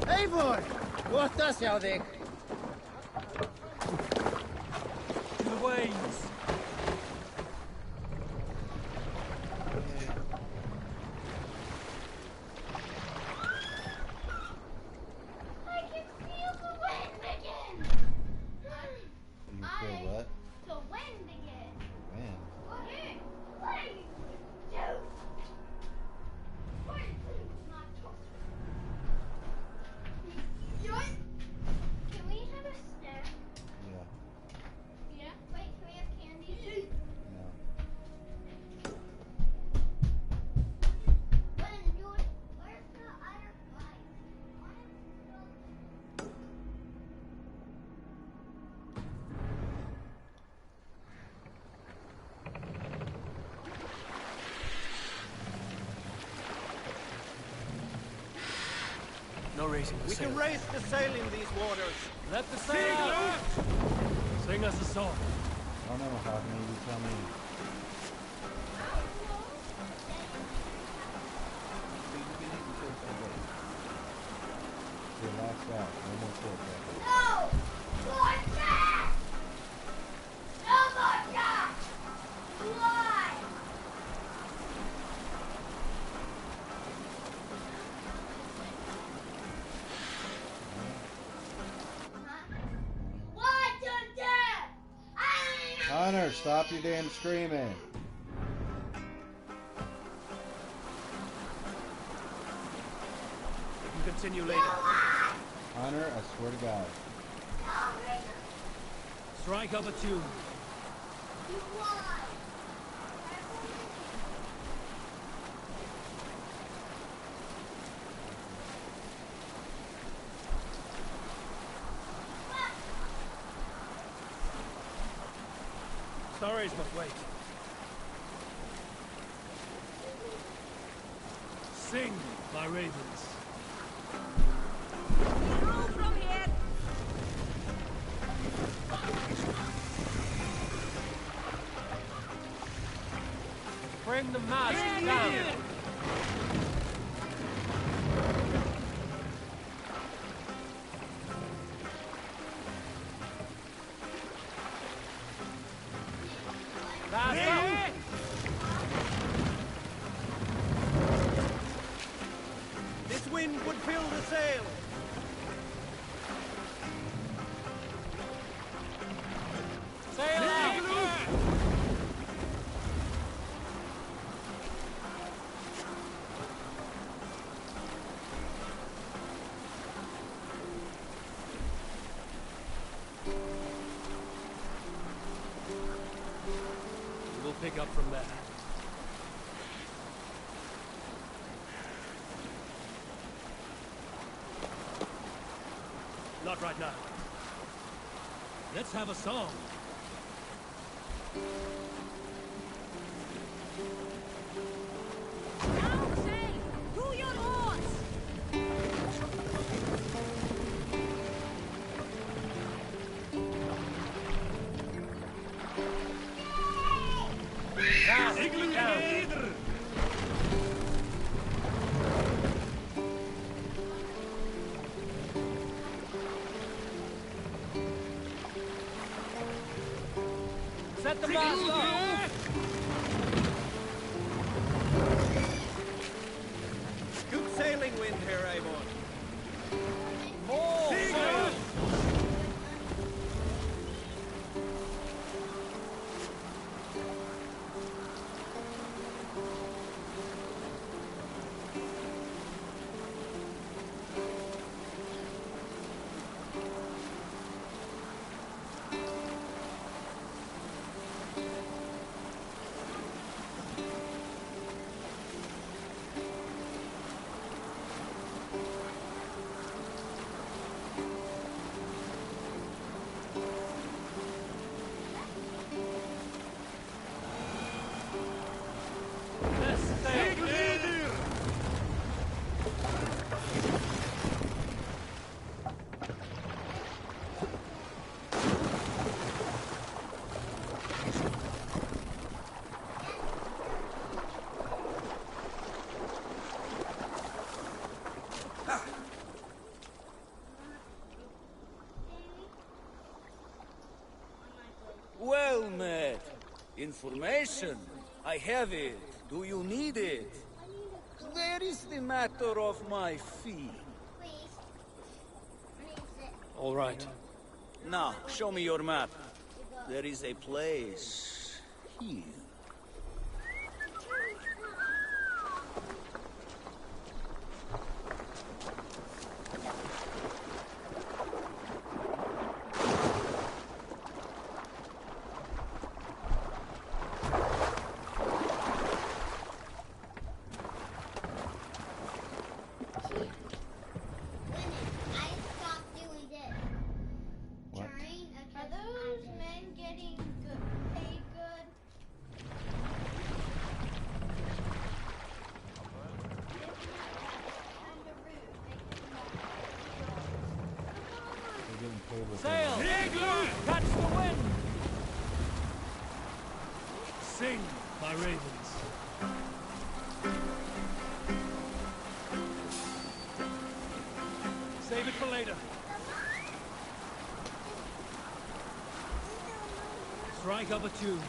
Eivor! What does y'all think? The waves! I can feel the wind again! You feel what? The wind again! Man. Please! Dude! Please, not talk. Can we have a snack? Yeah. Yeah? Wait, can we have candy? No. Where's the other bite? No raising the We sail. can raise the sail in these waters. Let the sail out! Sing us a song. I don't know, Hoffman, you tell me. Relax out. No more talk. No! More Jack! No more Jack! Why? Why do that? Hunter, stop your damn screaming. We can continue later. Hunter, I swear to God. Strike up a tune. Stories must wait. Sing, my ravens. Roll from here! Bring the mast down. Mast up. This wind would fill the sail. Sail out. We'll pick up from there. Not right now. Let's have a song. Now say, to your oars! Set the mast up. Good sailing wind here, Eivor. More sail. Information? I have it. Do you need it? Where is the matter of my fee? All right. Now, show me your map. There is a place here. Sail! Igloo! Catch the wind! Sing, my ravens. Save it for later. Strike up a tune.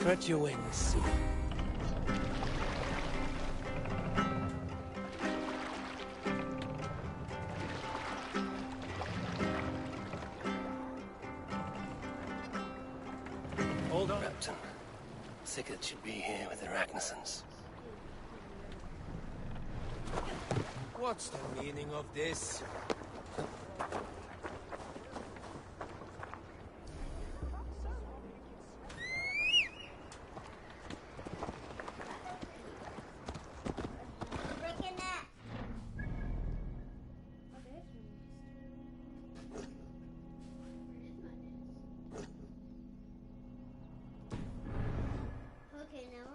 Stretch your wings. Hold on. Captain, Sigurd should be here with the Ragnarsons. What's the meaning of this? Okay, now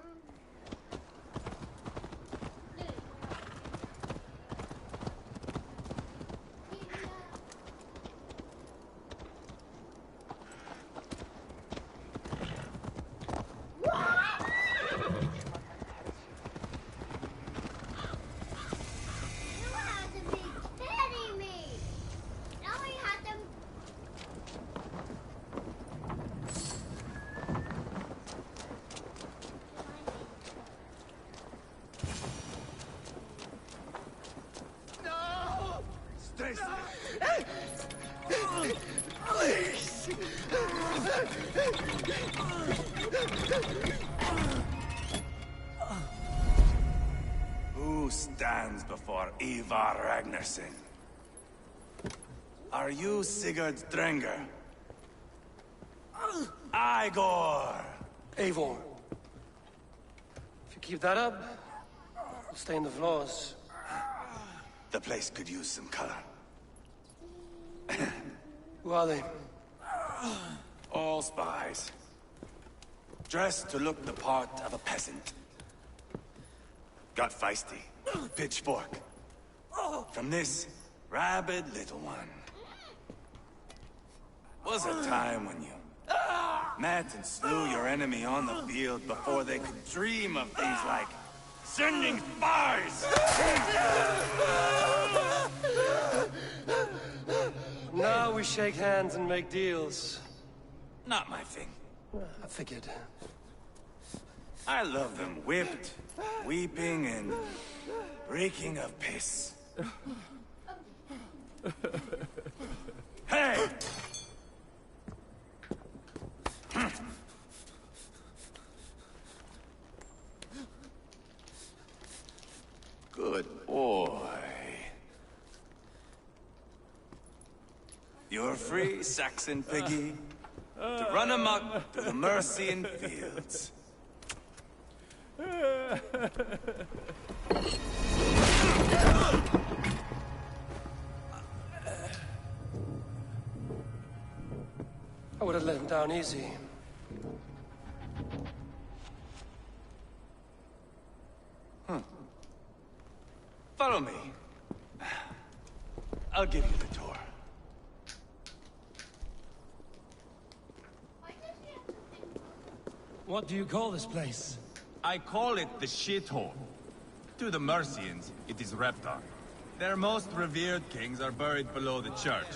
Who stands before Ivar Ragnarsson? Are you Sigurd Drenger? Igor! Eivor. If you keep that up, it'll stain the floors. The place could use some color. Who are they? All spies. Dressed to look the part of a peasant. Got feisty. Pitchfork. From this rabid little one. Was a time when you met and slew your enemy on the field before they could dream of things like sending spies! Now we shake hands and make deals. Not my thing. I figured. I love them whipped, weeping, and reeking of piss. Hey! Good boy. You're free, Saxon piggy, to run amok through the Mercian fields. I would have let him down easy. Follow me. I'll give you the tour. What do you call this place? I call it the shithole. To the Mercians, it is Reptar. Their most revered kings are buried below the church.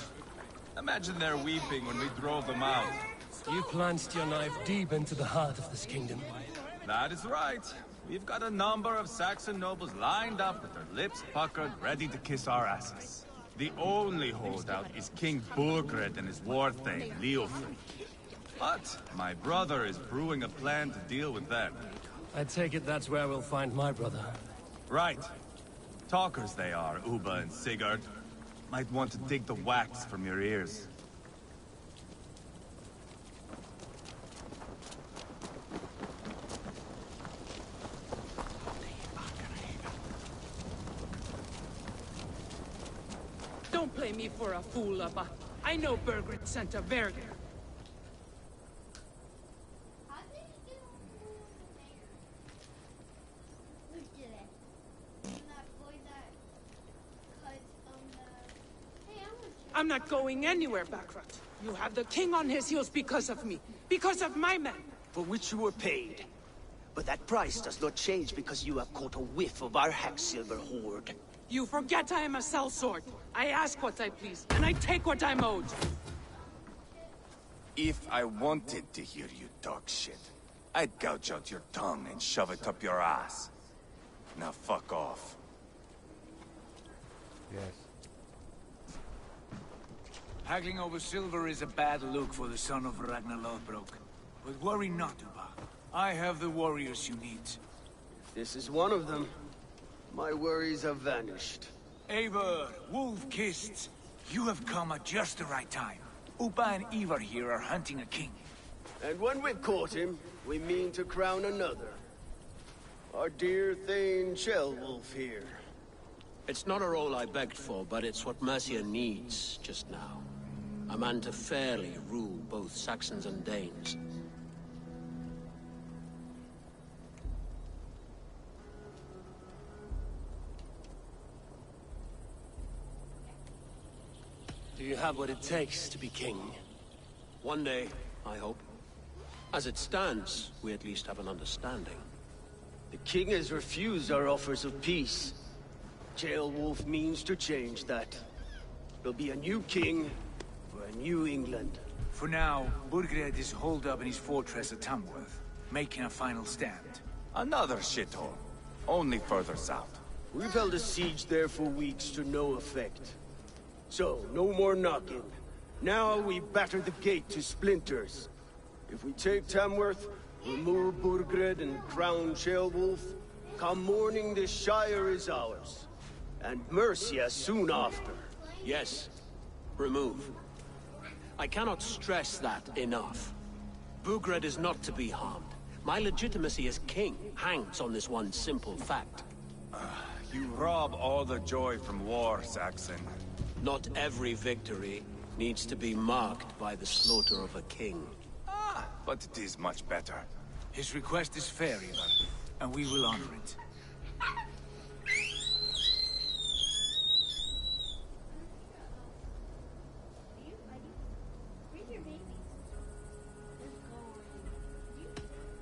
Imagine their weeping when we drove them out. You plunged your knife deep into the heart of this kingdom. That is right. We've got a number of Saxon nobles lined up with their lips puckered, ready to kiss our asses. The only holdout is King Burgred and his war thane, Leofric. But my brother is brewing a plan to deal with them. I take it that's where we'll find my brother. Right. Talkers they are, Uba and Sigurd. Might want to dig the wax from your ears. Don't play me for a fool, Abba. I know Burgred sent a Verger. I'm not going anywhere, Backrot. You have the king on his heels because of me. Because of my men. For which you were paid. But that price does not change because you have caught a whiff of our Hacksilver hoard. You forget I am a sellsword. I ask what I please, and I take what I'm owed. If I wanted to hear you talk shit, I'd gouge out your tongue and shove it up your ass. Now fuck off. Yes. Haggling over silver is a bad look for the son of Ragnar Lothbrok. But worry not, Uba. I have the warriors you need. This is one of them. My worries have vanished. Eivor, Wolf-Kissed, you have come at just the right time. Uba and Ivar here are hunting a king. And when we've caught him, we mean to crown another. Our dear Thane Ceolwulf here. It's not a role I begged for, but it's what Mercia needs just now. A man to fairly rule both Saxons and Danes. Do you have what it takes to be king? One day, I hope. As it stands, we at least have an understanding. The king has refused our offers of peace. Ceolwulf means to change that. There'll be a new king for a new England. For now, Burgred is holed up in his fortress at Tamworth, making a final stand. Another shithole. Only further south. We've held a siege there for weeks to no effect. So, no more knocking. Now we batter the gate to splinters. If we take Tamworth, remove Burgred and crown Ceolwulf, come morning this shire is ours. And Mercia soon after. Yes, remove. I cannot stress that enough. Burgred is not to be harmed. My legitimacy as king hangs on this one simple fact. You rob all the joy from war, Saxon. Not every victory needs to be marked by the slaughter of a king. But it is much better. His request is fair, Ivar, and we will honor it.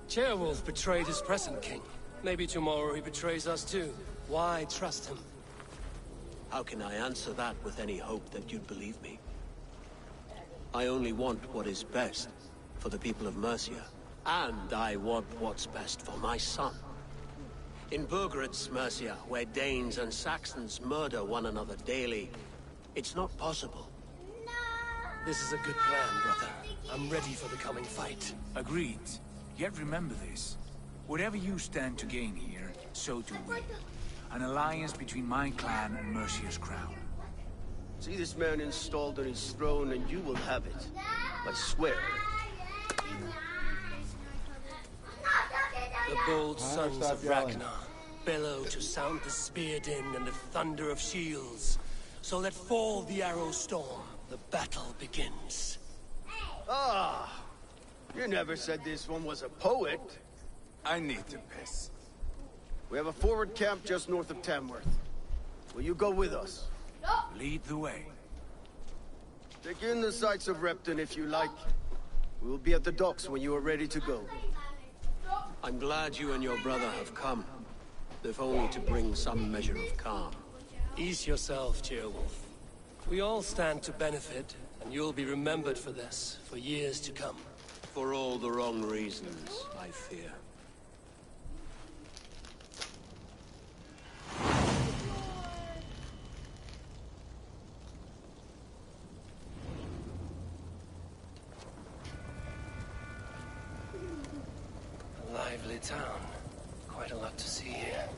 Ceolwulf betrayed his present king. Maybe tomorrow he betrays us too. Why trust him? How can I answer that with any hope that you'd believe me? I only want what is best for the people of Mercia And I want what's best for my son. In Burgred's Mercia, where Danes and Saxons murder one another daily, it's not possible. This is a good plan, brother. I'm ready for the coming fight. Agreed. Yet remember this. Whatever you stand to gain here, so do we. An alliance between my clan and Mercia's crown. See this man installed on his throne and you will have it. I swear. The bold sons of Ragnar bellow to sound the spear din and the thunder of shields. So let fall the arrow storm. The battle begins. Ah! You never said this one was a poet. I need to piss. We have a forward camp just north of Tamworth. Will you go with us? Lead the way. Take in the sights of Repton if you like. We will be at the docks when you are ready to go. I'm glad you and your brother have come. If only to bring some measure of calm. Ease yourself, JVogel. We all stand to benefit, and you'll be remembered for this, for years to come. For all the wrong reasons, I fear. A lively town. Quite a lot to see here.